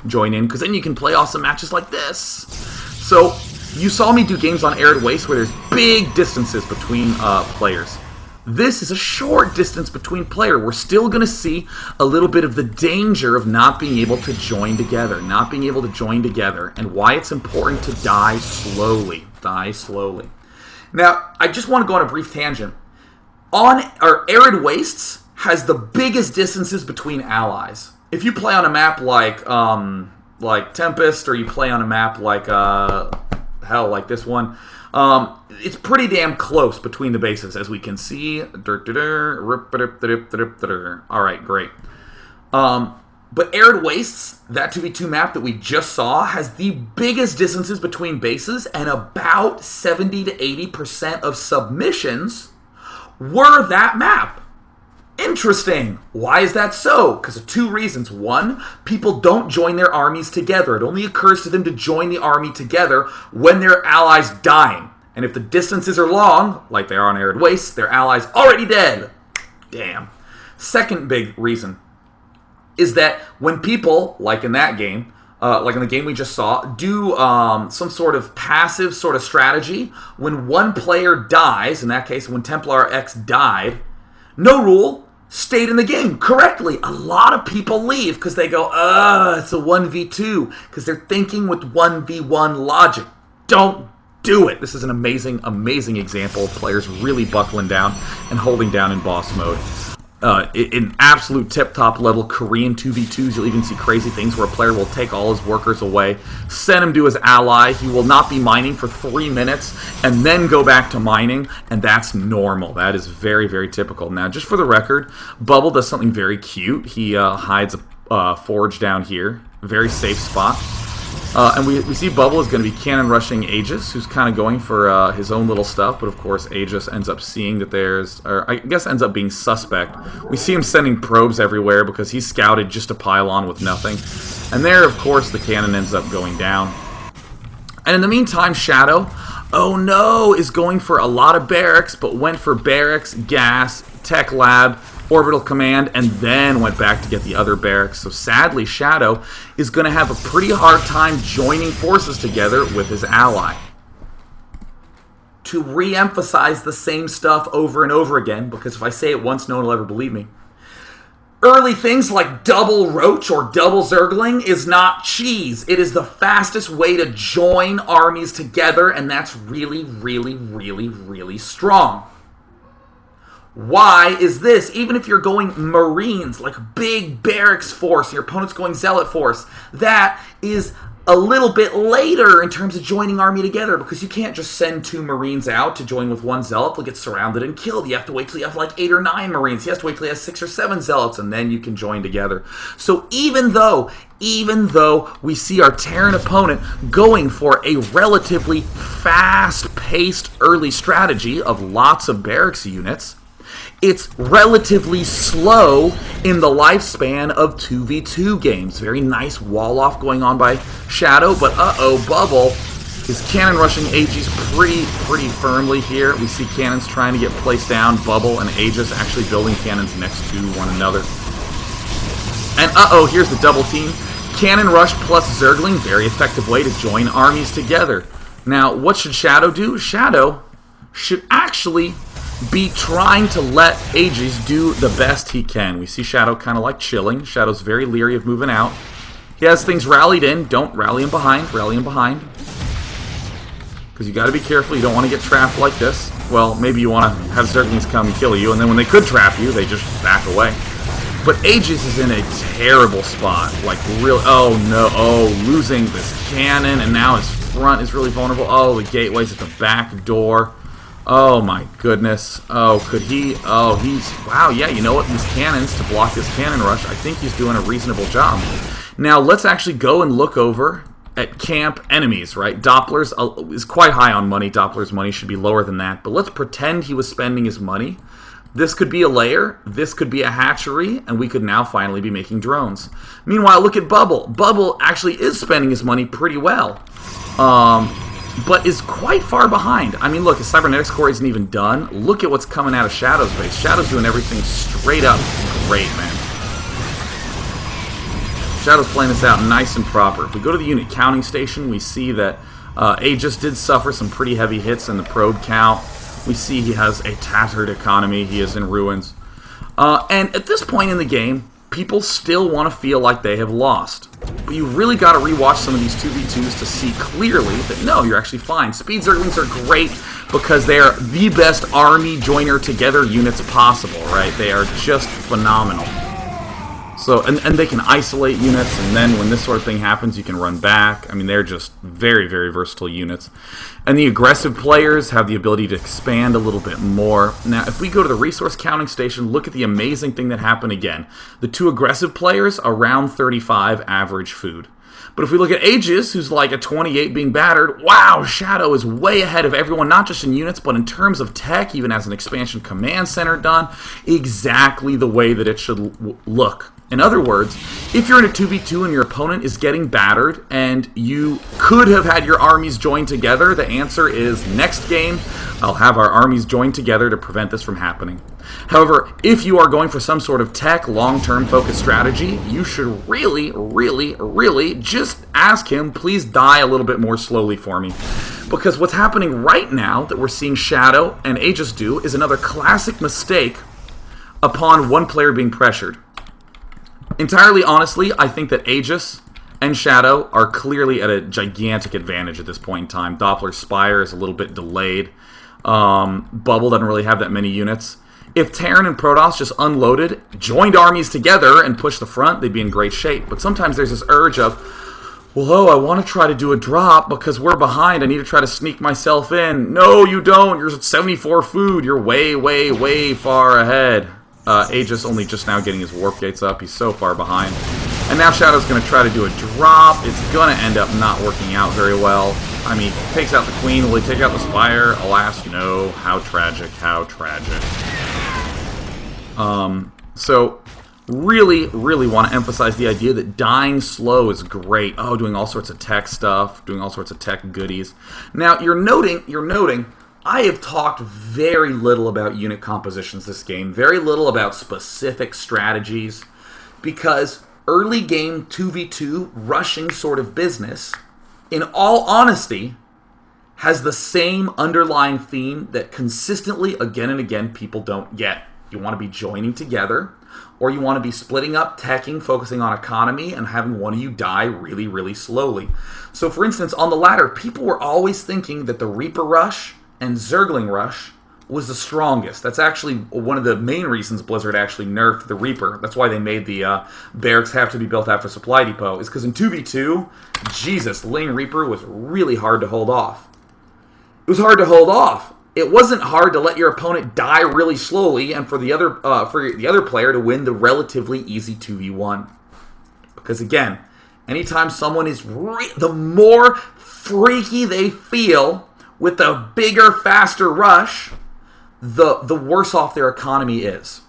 join in, because then you can play awesome matches like this. So you saw me do games on Arid Waste where there's big distances between players. This is a short distance between player. We're still going to see a little bit of the danger of not being able to join together. And why it's important to die slowly. Now, I just want to go on a brief tangent. Arid Wastes has the biggest distances between allies. If you play on a map like Tempest, or you play on a map like like this one, it's pretty damn close between the bases, as we can see. Alright, great. But Arid Wastes, that 2v2 map that we just saw, has the biggest distances between bases, and about 70 to 80% of submissions were that map. Interesting. Why is that so? Because of two reasons. One, people don't join their armies together. It only occurs to them to join the army together when their allies dying. And if the distances are long, like they are on Arid Wastes, their allies already dead. Damn. Second big reason is that when people, like in that game, like in the game we just saw, do some sort of passive sort of strategy, when one player dies, in that case when Templar X died, no rule stayed in the game correctly. A lot of people leave because they go, it's a 1v2, because they're thinking with 1v1 logic. Don't do it. This is an amazing example of players really buckling down and holding down in boss mode. In absolute tip-top level Korean 2v2s, you'll even see crazy things where a player will take all his workers away, send him to his ally, he will not be mining for 3 minutes, and then go back to mining, and that's normal. That is very, very typical. Now, just for the record, Bubble does something very cute. He hides a forge down here, very safe spot. And we see Bubble is going to be cannon rushing Aegis, who's kind of going for his own little stuff, but of course Aegis ends up seeing that ends up being suspect. We see him sending probes everywhere because he's scouted just a pylon with nothing. And there, of course, the cannon ends up going down. And in the meantime, Shadow, oh no, is going for a lot of barracks, but went for barracks, gas, tech lab, orbital command, and then went back to get the other barracks. So sadly, Shadow is going to have a pretty hard time joining forces together with his ally. To re-emphasize the same stuff over and over again, because if I say it once, no one will ever believe me. Early things like double Roach or double Zergling is not cheese. It is the fastest way to join armies together, and that's really, really, really, really strong. Why is this? Even if you're going Marines, like big barracks force, your opponent's going Zealot force, that is a little bit later in terms of joining army together, because you can't just send 2 Marines out to join with 1 Zealot. They'll get surrounded and killed. You have to wait till you have like 8 or 9 Marines. You have to wait till you have 6 or 7 Zealots, and then you can join together. So even though we see our Terran opponent going for a relatively fast-paced early strategy of lots of barracks units, it's relatively slow in the lifespan of 2v2 games. Very nice wall-off going on by Shadow, but Bubble is cannon rushing Aegis pretty firmly here. We see cannons trying to get placed down. Bubble and Aegis actually building cannons next to one another. And here's the double team. Cannon rush plus Zergling, very effective way to join armies together. Now, what should Shadow do? Shadow should actually be trying to let Aegis do the best he can. We see Shadow kind of like chilling. Shadow's very leery of moving out. He has things rallied in. Don't rally him behind. Rally him behind. Because you got to be careful. You don't want to get trapped like this. Well, maybe you want to have Zerglings come kill you, and then when they could trap you, they just back away. But Aegis is in a terrible spot. Like, real. Oh, no. Oh, losing this cannon, and now his front is really vulnerable. Oh, the gateway's at the back door. Oh my goodness. Oh, could he? Oh, wow, yeah, you know what? These cannons, to block this cannon rush, I think he's doing a reasonable job. Now, let's actually go and look over at camp enemies, right? Doppler's is quite high on money. Doppler's money should be lower than that. But let's pretend he was spending his money This could be a lair, this could be a hatchery, and we could now finally be making drones. Meanwhile, look at Bubble. Bubble actually is spending his money pretty well, but is quite far behind. I mean, look, his cybernetics core isn't even done. Look at what's coming out of Shadow's base. Shadow's doing everything straight up great, man. Shadow's playing this out nice and proper. If we go to the unit counting station, we see that Aegis did suffer some pretty heavy hits in the probe count. We see he has a tattered economy. He is in ruins. And at this point in the game, people still want to feel like they have lost. But you really got to rewatch some of these 2v2s to see clearly that, no, you're actually fine. Speed Zerglings are great because they are the best army joiner together units possible, right? They are just phenomenal. So, and they can isolate units, and then when this sort of thing happens, you can run back. I mean, they're just very, very versatile units. And the aggressive players have the ability to expand a little bit more. Now, if we go to the resource counting station, look at the amazing thing that happened again. The two aggressive players, around 35 average food. But if we look at Aegis, who's like a 28 being battered, wow, Shadow is way ahead of everyone, not just in units, but in terms of tech, even as an expansion command center done, exactly the way that it should look. In other words, if you're in a 2v2 and your opponent is getting battered and you could have had your armies join together, the answer is next game, I'll have our armies join together to prevent this from happening. However, if you are going for some sort of tech, long-term focused strategy, you should really, really, really just ask him, please die a little bit more slowly for me. Because what's happening right now that we're seeing Shadow and Aegis do is another classic mistake upon one player being pressured. Entirely honestly, I think that Aegis and Shadow are clearly at a gigantic advantage at this point in time. Doppler's Spire is a little bit delayed. Bubble doesn't really have that many units. If Terran and Protoss just unloaded, joined armies together, and pushed the front, they'd be in great shape. But sometimes there's this urge of, well, oh, I want to try to do a drop because we're behind. I need to try to sneak myself in. No, you don't. You're at 74 food. You're way, way, way far ahead. Aegis only just now getting his warp gates up. He's so far behind. And now Shadow's going to try to do a drop. It's going to end up not working out very well. I mean, he takes out the Queen. Will he take out the Spire? Alas, no. How tragic. How tragic. So, really, really want to emphasize the idea that dying slow is great. Oh, doing all sorts of tech stuff. Doing all sorts of tech goodies. Now, you're noting... I have talked very little about unit compositions this game, very little about specific strategies, because early game 2v2 rushing sort of business, in all honesty, has the same underlying theme that consistently, again and again, people don't get. You want to be joining together, or you want to be splitting up, teching, focusing on economy, and having one of you die really, really slowly. So, for instance, on the latter, people were always thinking that the Reaper Rush and Zergling Rush was the strongest. That's actually one of the main reasons Blizzard actually nerfed the Reaper. That's why they made the barracks have to be built after Supply Depot, is because in 2v2, Jesus, Ling Reaper was really hard to hold off. It was hard to hold off. It wasn't hard to let your opponent die really slowly and for the other player to win the relatively easy 2v1. Because again, anytime someone is the more freaky they feel with the bigger, faster rush, the worse off their economy is.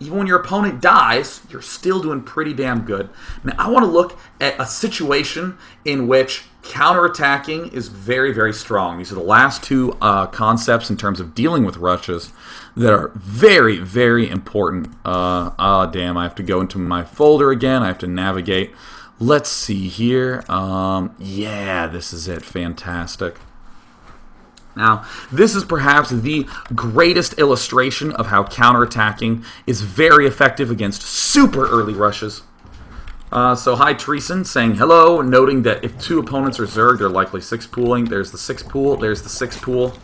Even when your opponent dies, you're still doing pretty damn good. Now, I want to look at a situation in which counterattacking is very, very strong. These are the last two concepts in terms of dealing with rushes that are very, very important. Damn, I have to go into my folder again. I have to navigate. Let's see here. Yeah, this is it. Fantastic. Now, this is perhaps the greatest illustration of how counterattacking is very effective against super early rushes. So hi Treason, saying hello, noting that if two opponents are Zerg, they're likely 6-pooling. There's the 6-pool, there's the 6-pool.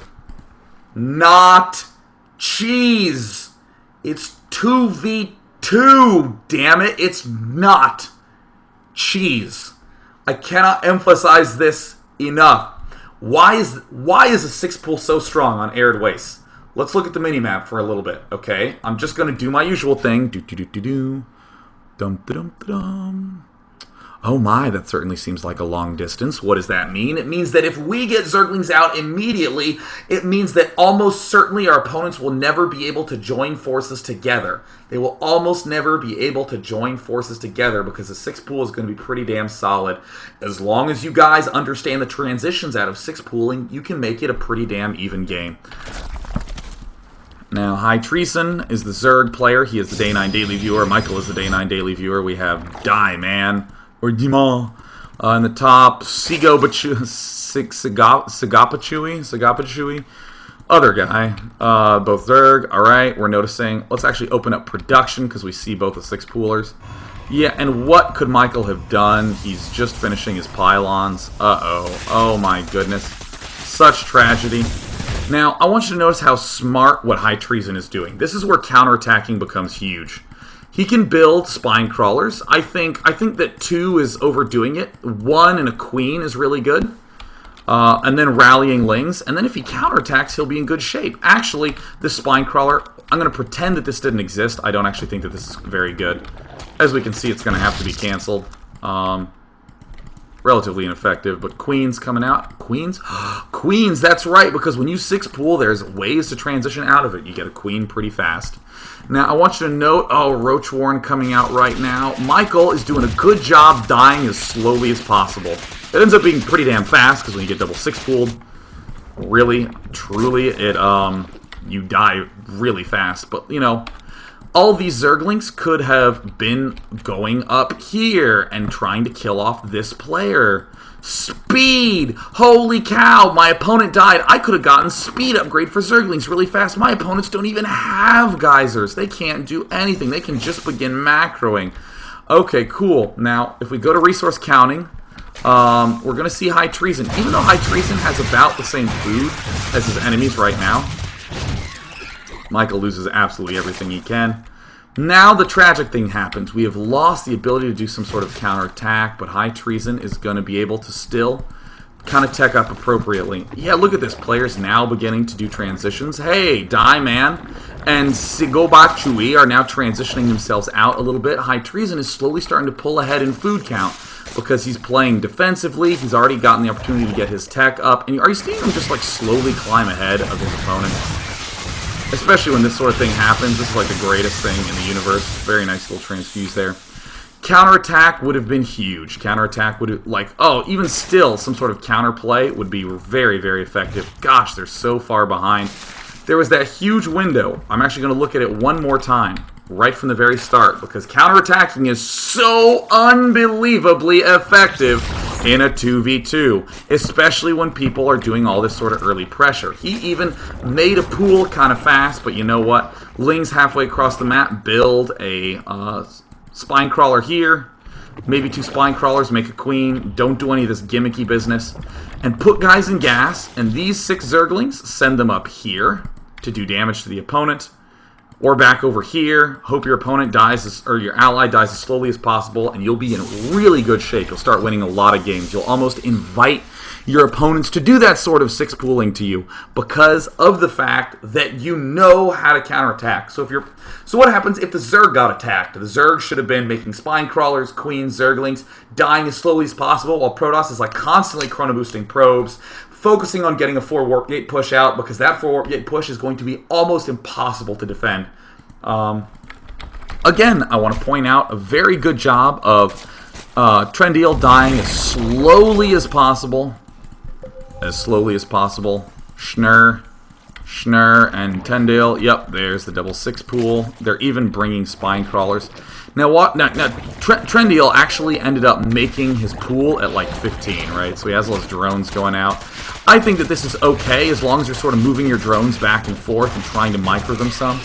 Not cheese! It's 2v2, damn it, it's not cheese. I cannot emphasize this enough. Why is a 6-pool so strong on Arid Wastes? Let's look at the minimap for a little bit, okay? I'm just going to do my usual thing. Dum-da-dum-da-dum. Oh my, that certainly seems like a long distance. What does that mean? It means that if we get Zerglings out immediately, it means that almost certainly our opponents will never be able to join forces together. They will almost never be able to join forces together because the 6 pool is going to be pretty damn solid. As long as you guys understand the transitions out of 6 pooling, you can make it a pretty damn even game. Now, High Treason is the Zerg player. He is the Day 9 Daily Viewer. Michael is the Day 9 Daily Viewer. We have Die Man, or Dimon. In the top, Sagapachui, other guy. Both Zerg. Alright, we're noticing. Let's actually open up production because we see both the 6 poolers. Yeah, and what could Michael have done? He's just finishing his pylons. Uh-oh. Oh my goodness. Such tragedy. Now, I want you to notice how smart what High Treason is doing. This is where counterattacking becomes huge. He can build spine crawlers. I think that 2 is overdoing it. 1 and a queen is really good. And then rallying lings. And then if he counterattacks, he'll be in good shape. Actually, this spine crawler, I'm going to pretend that this didn't exist. I don't actually think that this is very good. As we can see, it's going to have to be canceled. Relatively ineffective, but queens coming out. Queens? Queens, that's right, because when you 6 pool, there's ways to transition out of it. You get a queen pretty fast. Now, I want you to note, Roach Warren coming out right now. Michael is doing a good job dying as slowly as possible. It ends up being pretty damn fast, because when you get double 6 pooled, really, truly, you die really fast. But, you know, all these Zerglings could have been going up here and trying to kill off this player. Speed! Holy cow, my opponent died. I could have gotten speed upgrade for Zerglings really fast. My opponents don't even have geysers. They can't do anything. They can just begin macroing. Okay, cool. Now, if we go to resource counting, we're going to see High Treason. Even though High Treason has about the same food as his enemies right now, Michael loses absolutely everything he can. Now the tragic thing happens. We have lost the ability to do some sort of counterattack, but High Treason is going to be able to still kind of tech up appropriately. Yeah, look at this. Players now beginning to do transitions. Hey, Die Man and Sigobachui are now transitioning themselves out a little bit. High Treason is slowly starting to pull ahead in food count because he's playing defensively. He's already gotten the opportunity to get his tech up. And are you seeing him just like slowly climb ahead of his opponent? Especially when this sort of thing happens. This is like the greatest thing in the universe. Very nice little transfuse there. Counterattack would have been huge. Counterattack would have, like, even still, some sort of counterplay would be very, very effective. Gosh, they're so far behind. There was that huge window. I'm actually going to look at it one more time, right from the very start, because counterattacking is so unbelievably effective in a 2v2, especially when people are doing all this sort of early pressure. He even made a pool kind of fast, but you know what? Lings halfway across the map, build a spine crawler here, maybe 2 spine crawlers, make a queen, don't do any of this gimmicky business, and put guys in gas, and these 6 Zerglings, send them up here to do damage to the opponent. Or back over here, hope your opponent dies, or your ally dies as slowly as possible, and you'll be in really good shape. You'll start winning a lot of games. You'll almost invite your opponents to do that sort of 6 pooling to you because of the fact that you know how to counterattack. So what happens if the Zerg got attacked? The Zerg should have been making spine crawlers, queens, Zerglings, dying as slowly as possible, while Protoss is like constantly chrono boosting probes, focusing on getting a 4 warp gate push out, because that 4 warp gate push is going to be almost impossible to defend. Again, I want to point out a very good job of Trendiel dying as slowly as possible. Schnur, and Tendale. Yep, there's the double 6 pool. They're even bringing spine crawlers. Now, Trendiel actually ended up making his pool at like 15, right? So he has all his drones going out. I think that this is okay as long as you're sort of moving your drones back and forth and trying to micro them some.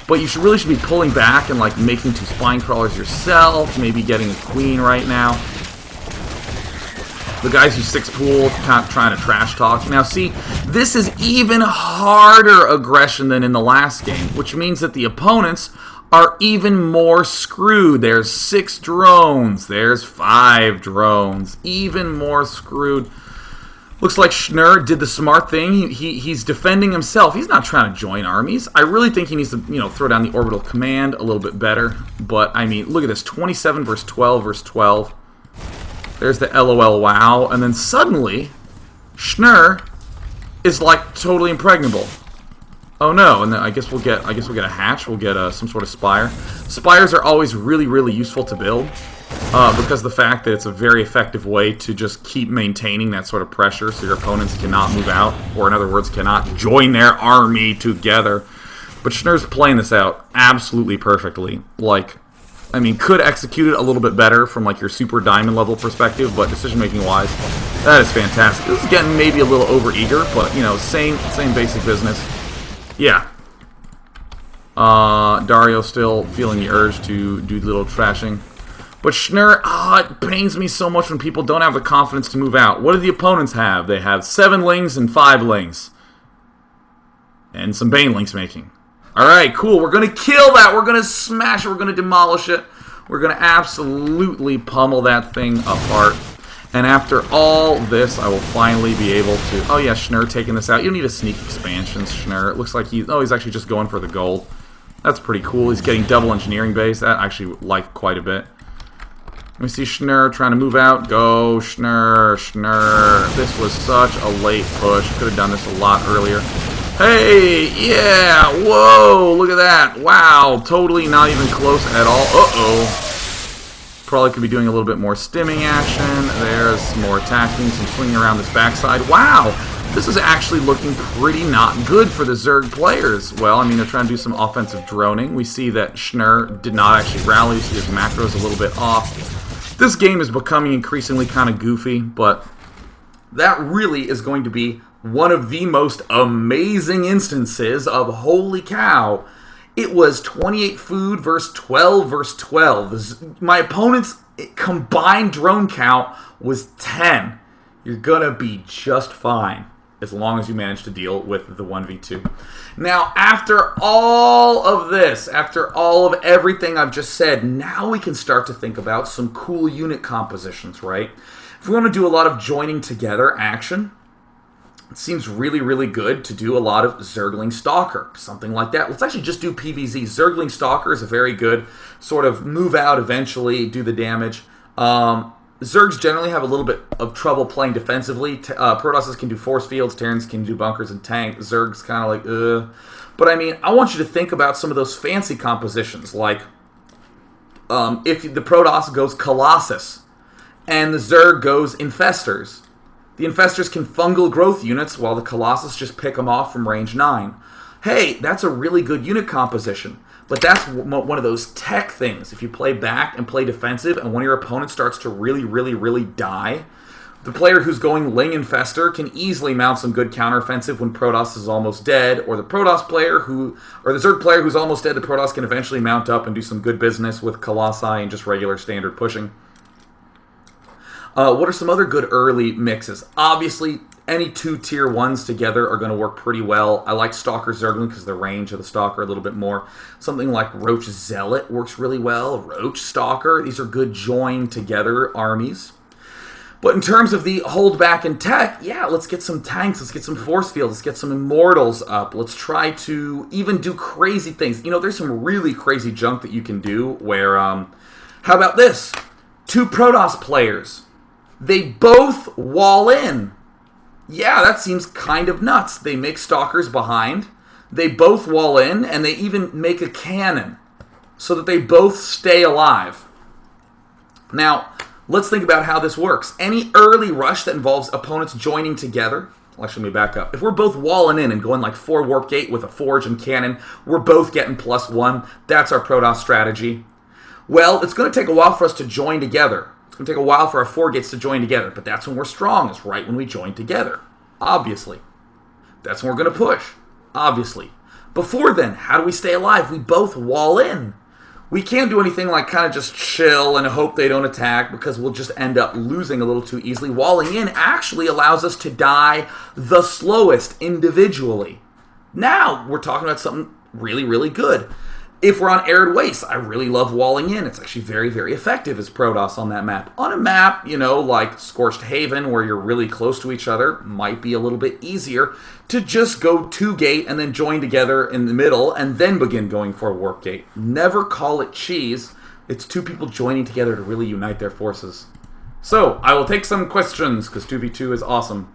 But you really should be pulling back and like making 2 spine crawlers yourself, maybe getting a queen right now. The guys who 6 pool trying to trash talk. Now see, this is even harder aggression than in the last game, which means that the opponents are even more screwed. There's 6 drones. There's 5 drones. Even more screwed. Looks like Schnur did the smart thing. He's defending himself. He's not trying to join armies. I really think he needs to, throw down the orbital command a little bit better. But, I mean, look at this. 27 versus 12 versus 12. There's the LOL wow. And then suddenly, Schnur is like totally impregnable. Oh no, and then I guess we'll get a hatch, we'll get some sort of spire. Spires are always really, really useful to build. Because the fact that it's a very effective way to just keep maintaining that sort of pressure so your opponents cannot move out, or in other words, cannot join their army together. But Schnur's playing this out absolutely perfectly. Like, I mean, could execute it a little bit better from like your super diamond level perspective, but decision-making wise, that is fantastic. This is getting maybe a little over-eager, but, you know, same basic business. Yeah. Dario still feeling the urge to do the little trashing. But Schnur, it pains me so much when people don't have the confidence to move out. What do the opponents have? They have 7 lings and 5 lings. And some Banelings making. Alright, cool. We're going to kill that. We're going to smash it. We're going to demolish it. We're going to absolutely pummel that thing apart. And after all this, I will finally be able to... Oh yeah, Schnur taking this out. You don't need a sneak expansion, Schnur. It looks like he's actually just going for the gold. That's pretty cool. He's getting double engineering base. That I actually like quite a bit. Let me see Schnur trying to move out. Go, Schnur, Schnur. This was such a late push. Could have done this a lot earlier. Hey, yeah, whoa, look at that. Wow, totally not even close at all. Uh-oh. Probably could be doing a little bit more stimming action. There's some more attacking, some swinging around this backside. Wow, this is actually looking pretty not good for the Zerg players. Well, I mean, they're trying to do some offensive droning. We see that Schnur did not actually rally. We see his macros a little bit off. This game is becoming increasingly kind of goofy, but that really is going to be one of the most amazing instances of holy cow. It was 28 food versus 12 versus 12. My opponent's combined drone count was 10. You're going to be just fine as long as you manage to deal with the 1v2. Now, after all of this, after all of everything I've just said, now we can start to think about some cool unit compositions, right? If we want to do a lot of joining together action, it seems really, really good to do a lot of Zergling Stalker, something like that. Let's actually just do PvZ. Zergling Stalker is a very good sort of move out eventually, do the damage. Zergs generally have a little bit of trouble playing defensively. Protosses can do force fields, Terrans can do bunkers and tank. Zergs kind of like, ugh. But I mean, I want you to think about some of those fancy compositions, like if the Protoss goes Colossus and the Zerg goes Infestors. The Infestors can fungal growth units while the Colossus just pick them off from range 9. Hey, that's a really good unit composition. But that's one of those tech things. If you play back and play defensive and one of your opponents starts to really, really, really die, the player who's going Ling Infestor can easily mount some good counteroffensive when Protoss is almost dead, or the Protoss player or the Zerg player who's almost dead, the Protoss can eventually mount up and do some good business with Colossi and just regular standard pushing. What are some other good early mixes? Obviously, any 2 tier 1s together are going to work pretty well. I like Stalker Zergling because the range of the Stalker a little bit more. Something like Roach Zealot works really well. Roach Stalker, these are good joined together armies. But in terms of the hold back in tech, yeah, let's get some tanks, let's get some force fields, let's get some immortals up. Let's try to even do crazy things. You know, there's some really crazy junk that you can do where, how about this? 2 Protoss players. They both wall in. Yeah, that seems kind of nuts. They make stalkers behind, they both wall in, and they even make a cannon so that they both stay alive. Now, let's think about how this works. Any early rush that involves opponents joining together, actually, let me back up. If we're both walling in and going like 4 warp gate with a forge and cannon, we're both getting +1. That's our Protoss strategy. Well, it's going to take a while for us to join together. It's going to take a while for our 4 gates to join together, but that's when we're strong. It's right when we join together. Obviously. That's when we're going to push. Obviously. Before then, how do we stay alive? We both wall in. We can't do anything like kind of just chill and hope they don't attack because we'll just end up losing a little too easily. Walling in actually allows us to die the slowest individually. Now we're talking about something really, really good. If we're on Arid Waste, I really love walling in. It's actually very, very effective as Protoss on that map. On a map, you know, like Scorched Haven, where you're really close to each other, might be a little bit easier to just go 2 gate and then join together in the middle and then begin going for a warp gate. Never call it cheese. It's 2 people joining together to really unite their forces. So, I will take some questions, because 2v2 is awesome.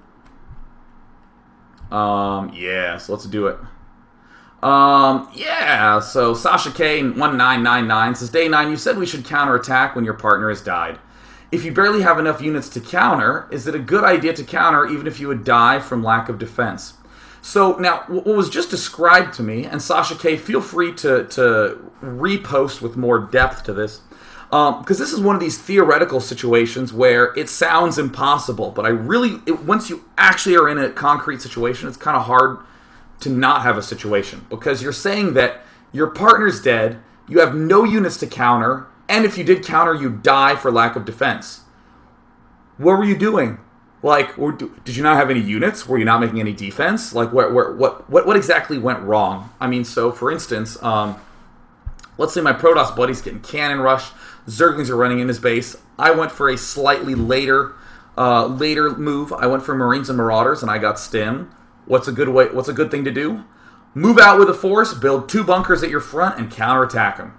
Yeah, so let's do it. Yeah, so Sasha K 1999 says, Day 9, you said we should counterattack when your partner has died. If you barely have enough units to counter, is it a good idea to counter even if you would die from lack of defense? So, now, what was just described to me, and Sasha K, feel free to repost with more depth to this, because this is one of these theoretical situations where it sounds impossible, but once you actually are in a concrete situation, it's kind of hard to not have a situation, because you're saying that your partner's dead, you have no units to counter, and if you did counter, you die for lack of defense. What were you doing? Like, did you not have any units? Were you not making any defense? Like, what exactly went wrong? I mean, so for instance, let's say my Protoss buddy's getting cannon rush, Zerglings are running in his base. I went for a slightly later move. I went for Marines and Marauders, and I got stim. What's a good thing to do? Move out with a force, build 2 bunkers at your front, and counterattack them.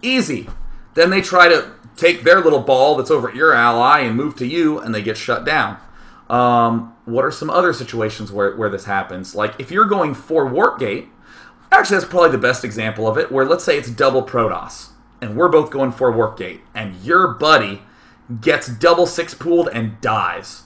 Easy. Then they try to take their little ball that's over at your ally and move to you, and they get shut down. What are some other situations where this happens? Like, if you're going for Warp Gate, actually that's probably the best example of it, where let's say it's double Protoss, and we're both going for Warp Gate, and your buddy gets double 6-pooled and dies.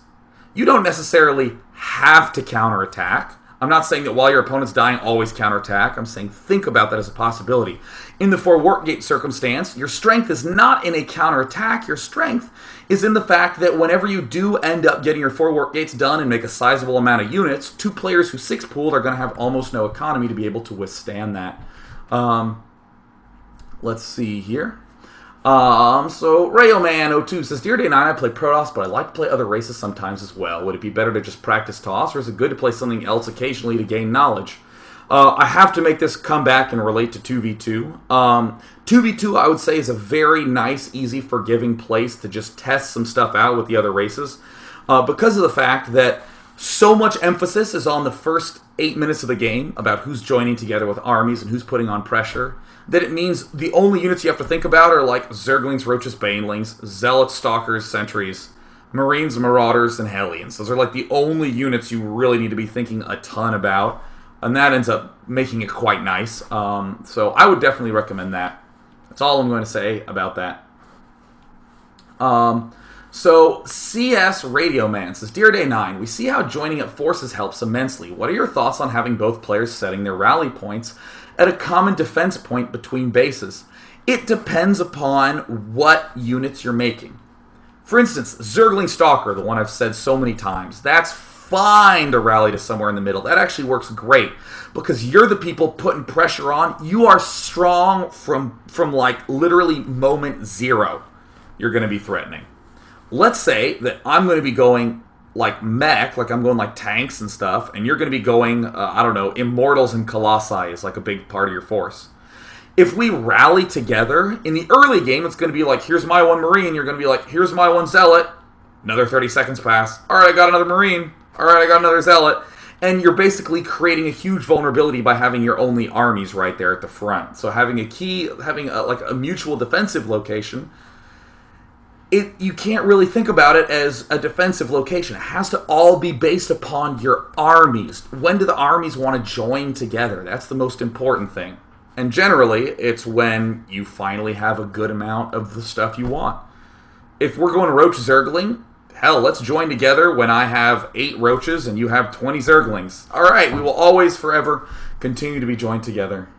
You don't necessarily have to counterattack. I'm not saying that while your opponent's dying, always counterattack. I'm saying think about that as a possibility. In the 4 Warp Gate circumstance, your strength is not in a counterattack. Your strength is in the fact that whenever you do end up getting your 4 Warp Gates done and make a sizable amount of units, 2 players who 6-pooled are going to have almost no economy to be able to withstand that. Let's see here. So Rayoman02 says, Dear Day 9, I play Protoss, but I like to play other races sometimes as well. Would it be better to just practice Toss, or is it good to play something else occasionally to gain knowledge? I have to make this come back and relate to 2v2. 2v2, I would say, is a very nice, easy, forgiving place to just test some stuff out with the other races. Because of the fact that so much emphasis is on the first 8 minutes of the game about who's joining together with armies and who's putting on pressure, that it means the only units you have to think about are like Zerglings, Roaches, Banelings, Zealots, Stalkers, Sentries, Marines, Marauders, and Hellions. Those are like the only units you really need to be thinking a ton about, and that ends up making it quite nice. So I would definitely recommend that. That's all I'm going to say about that. So CS Radio Man says, Dear Day 9, we see how joining up forces helps immensely. What are your thoughts on having both players setting their rally points at a common defense point between bases? It depends upon what units you're making. For instance, Zergling Stalker, the one I've said so many times, that's fine to rally to somewhere in the middle. That actually works great because you're the people putting pressure on. You are strong from like literally moment 0. You're going to be threatening. Let's say that I'm going to be going like mech, like I'm going like tanks and stuff, and you're going to be going, I don't know, Immortals and Colossi is like a big part of your force. If we rally together, in the early game, it's going to be like, here's my 1 Marine, you're going to be like, here's my 1 Zealot, another 30 seconds pass, alright, I got another Marine, alright, I got another Zealot, and you're basically creating a huge vulnerability by having your only armies right there at the front. So having like a mutual defensive location, you can't really think about it as a defensive location. It has to all be based upon your armies. When do the armies want to join together? That's the most important thing. And generally, it's when you finally have a good amount of the stuff you want. If we're going to Roach Zergling, hell, let's join together when I have 8 Roaches and you have 20 Zerglings. Alright, we will always, forever, continue to be joined together.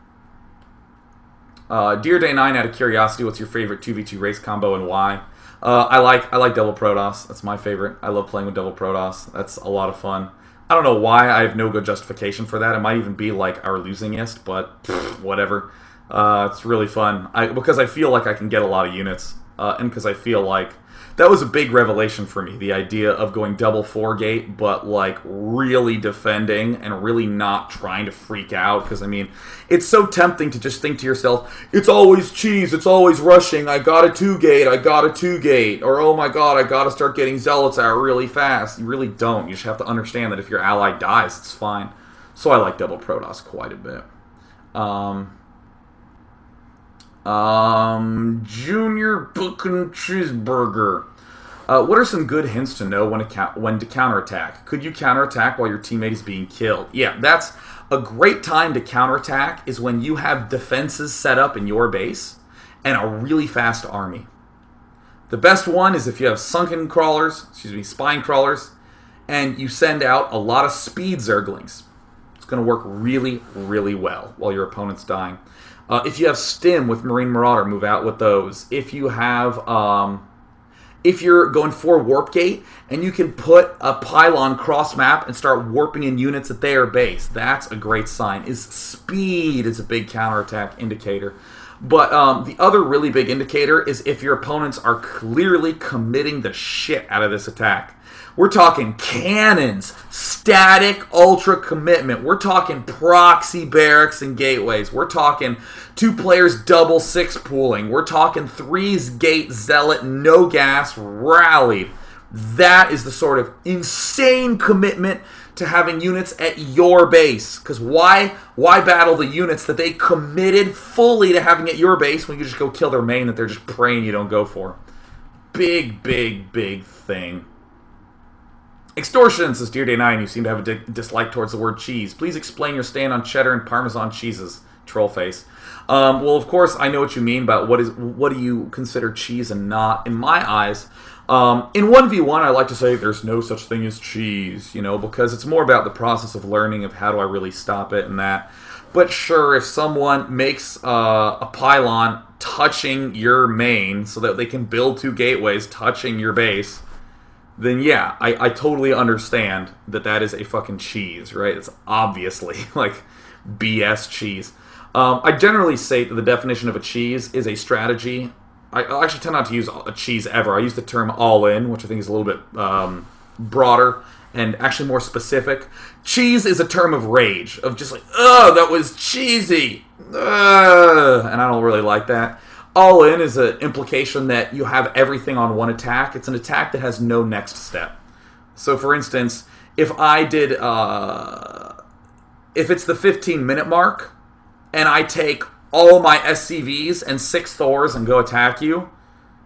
Dear Day 9, out of curiosity, what's your favorite 2v2 race combo and why? I like double Protoss. That's my favorite. I love playing with double Protoss. That's a lot of fun. I don't know why. I have no good justification for that. It might even be like our losingest, but whatever. It's really fun. Because I feel like I can get a lot of units, and because I feel like that was a big revelation for me. The idea of going double 4-gate, but like really defending and really not trying to freak out. Because I mean, it's so tempting to just think to yourself, it's always cheese, it's always rushing, I got a 2-gate, or oh my god, I gotta start getting Zealots out really fast. You really don't. You just have to understand that if your ally dies, it's fine. So I like double Protoss quite a bit. Junior Bookin' Cheeseburger What are some good hints to know when to counterattack? Could you counterattack while your teammate is being killed? Yeah, that's a great time to counterattack is when you have defenses set up in your base and a really fast army. The best one is if you have spine crawlers, and you send out a lot of speed zerglings. It's going to work really, really well while your opponent's dying. If you have Stim with Marine Marauder, move out with those. If you have... if you're going for Warp Gate and you can put a pylon cross map and start warping in units at their base, that's a great sign. Speed is a big counterattack indicator. But the other really big indicator is if your opponents are clearly committing the shit out of this attack. We're talking cannons, static ultra commitment. We're talking proxy barracks and gateways. We're talking 2 players double 6 pooling. We're talking 3's gate zealot, no gas, rallied. That is the sort of insane commitment to having units at your base. Because why battle the units that they committed fully to having at your base when you just go kill their main that they're just praying you don't go for? Big, big, big thing. Extortion says, Dear Day 9, you seem to have a dislike towards the word cheese. Please explain your stand on cheddar and Parmesan cheeses. Trollface. Well, of course, I know what you mean about what do you consider cheese and not. In my eyes, in 1v1, I like to say there's no such thing as cheese, because it's more about the process of learning of how do I really stop it and that. But sure, if someone makes a pylon touching your main so that they can build 2 gateways touching your base, then yeah, I totally understand that is a fucking cheese, right? It's obviously like BS cheese. I generally say that the definition of a cheese is a strategy. I actually tend not to use a cheese ever. I use the term all-in, which I think is a little bit broader and actually more specific. Cheese is a term of rage, of just like, oh, that was cheesy. And I don't really like that. All in is an implication that you have everything on one attack. It's an attack that has no next step. So, for instance, if I did, if it's the 15-minute mark, and I take all my SCVs and 6 Thors and go attack you,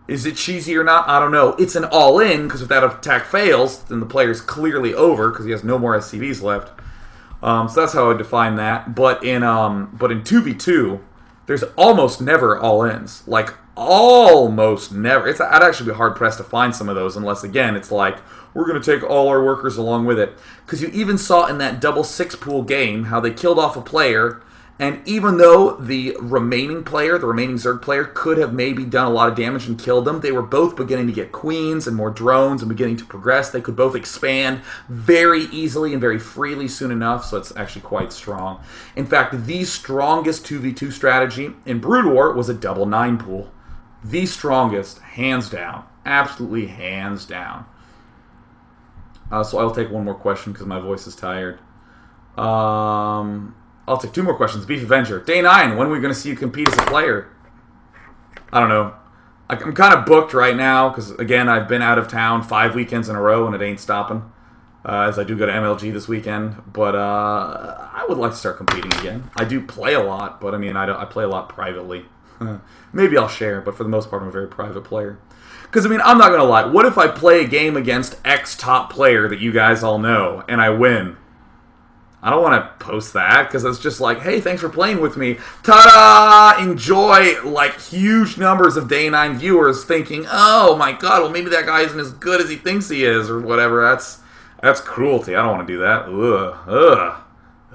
is it cheesy or not? I don't know. It's an all-in, because if that attack fails, then the player's clearly over, because he has no more SCVs left. So that's how I would define that. But in 2v2... there's almost never all-ins. Like, almost never. I'd actually be hard-pressed to find some of those, unless, again, it's like, we're going to take all our workers along with it. Because you even saw in that double 6-pool game how they killed off a player, and even though the remaining Zerg player, could have maybe done a lot of damage and killed them, they were both beginning to get queens and more drones and beginning to progress. They could both expand very easily and very freely soon enough, so it's actually quite strong. In fact, the strongest 2v2 strategy in Brood War was a double 9 pool. The strongest, hands down. Absolutely hands down. So I'll take one more question because my voice is tired. I'll take 2 more questions. Beef Avenger. Day 9, when are we going to see you compete as a player? I don't know. I'm kind of booked right now because, again, I've been out of town 5 weekends in a row and it ain't stopping. As I do go to MLG this weekend. But I would like to start competing again. I do play a lot, but I play a lot privately. Maybe I'll share, but for the most part, I'm a very private player. Because, I'm not going to lie. What if I play a game against X top player that you guys all know and I win? I don't want to post that because it's just like, hey, thanks for playing with me. Ta-da! Enjoy, like, huge numbers of Day 9 viewers thinking, oh my god, well maybe that guy isn't as good as he thinks he is or whatever. That's cruelty. I don't want to do that.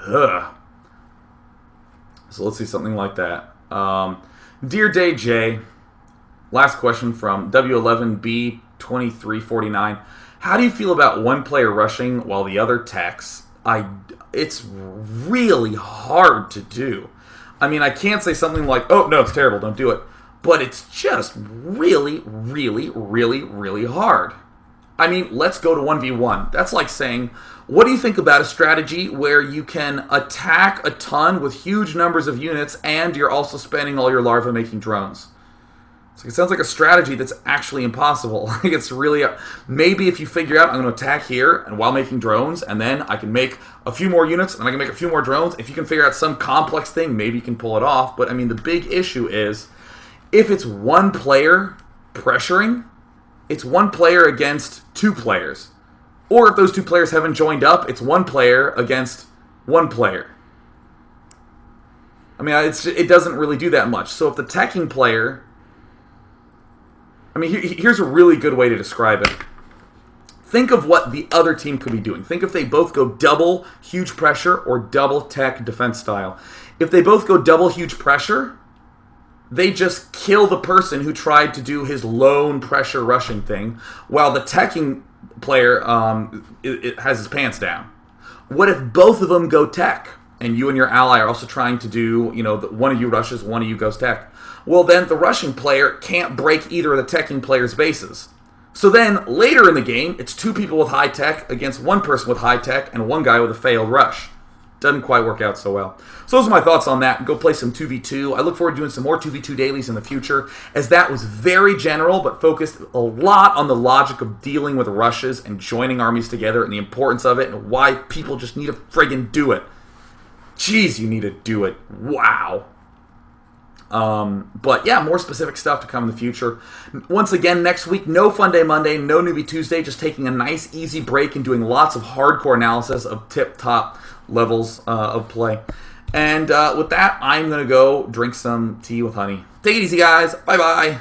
Ugh. So let's see something like that. Dear Day J, last question from W11B2349. How do you feel about one player rushing while the other techs? It's really hard to do. I can't say something like, oh, no, it's terrible, don't do it. But it's just really, really, really, really hard. Let's go to 1v1. That's like saying, what do you think about a strategy where you can attack a ton with huge numbers of units and you're also spending all your larvae making drones? It sounds like a strategy that's actually impossible. It's really, maybe if you figure out I'm going to attack here and while making drones, and then I can make a few more units, and I can make a few more drones. If you can figure out some complex thing, maybe you can pull it off. But, the big issue is, if it's one player pressuring, it's one player against two players. Or if those two players haven't joined up, it's one player against one player. I mean, it doesn't really do that much. So if the teching player... I mean, here's a really good way to describe it. Think of what the other team could be doing. Think if they both go double huge pressure or double tech defense style. If they both go double huge pressure, they just kill the person who tried to do his lone pressure rushing thing, while the teching player it has his pants down. What if both of them go tech, and you and your ally are also trying to do, one of you rushes, one of you goes tech? Well, then the rushing player can't break either of the teching player's bases. So then, later in the game, it's two people with high tech against one person with high tech and one guy with a failed rush. Doesn't quite work out so well. So those are my thoughts on that. Go play some 2v2. I look forward to doing some more 2v2 dailies in the future, as that was very general, but focused a lot on the logic of dealing with rushes and joining armies together and the importance of it and why people just need to friggin' do it. Jeez, you need to do it. Wow. But yeah, more specific stuff to come in the future. Once again, next week, no Fun Day Monday, no Newbie Tuesday, just taking a nice, easy break and doing lots of hardcore analysis of tip-top levels of play. And with that, I'm going to go drink some tea with honey. Take it easy, guys. Bye-bye.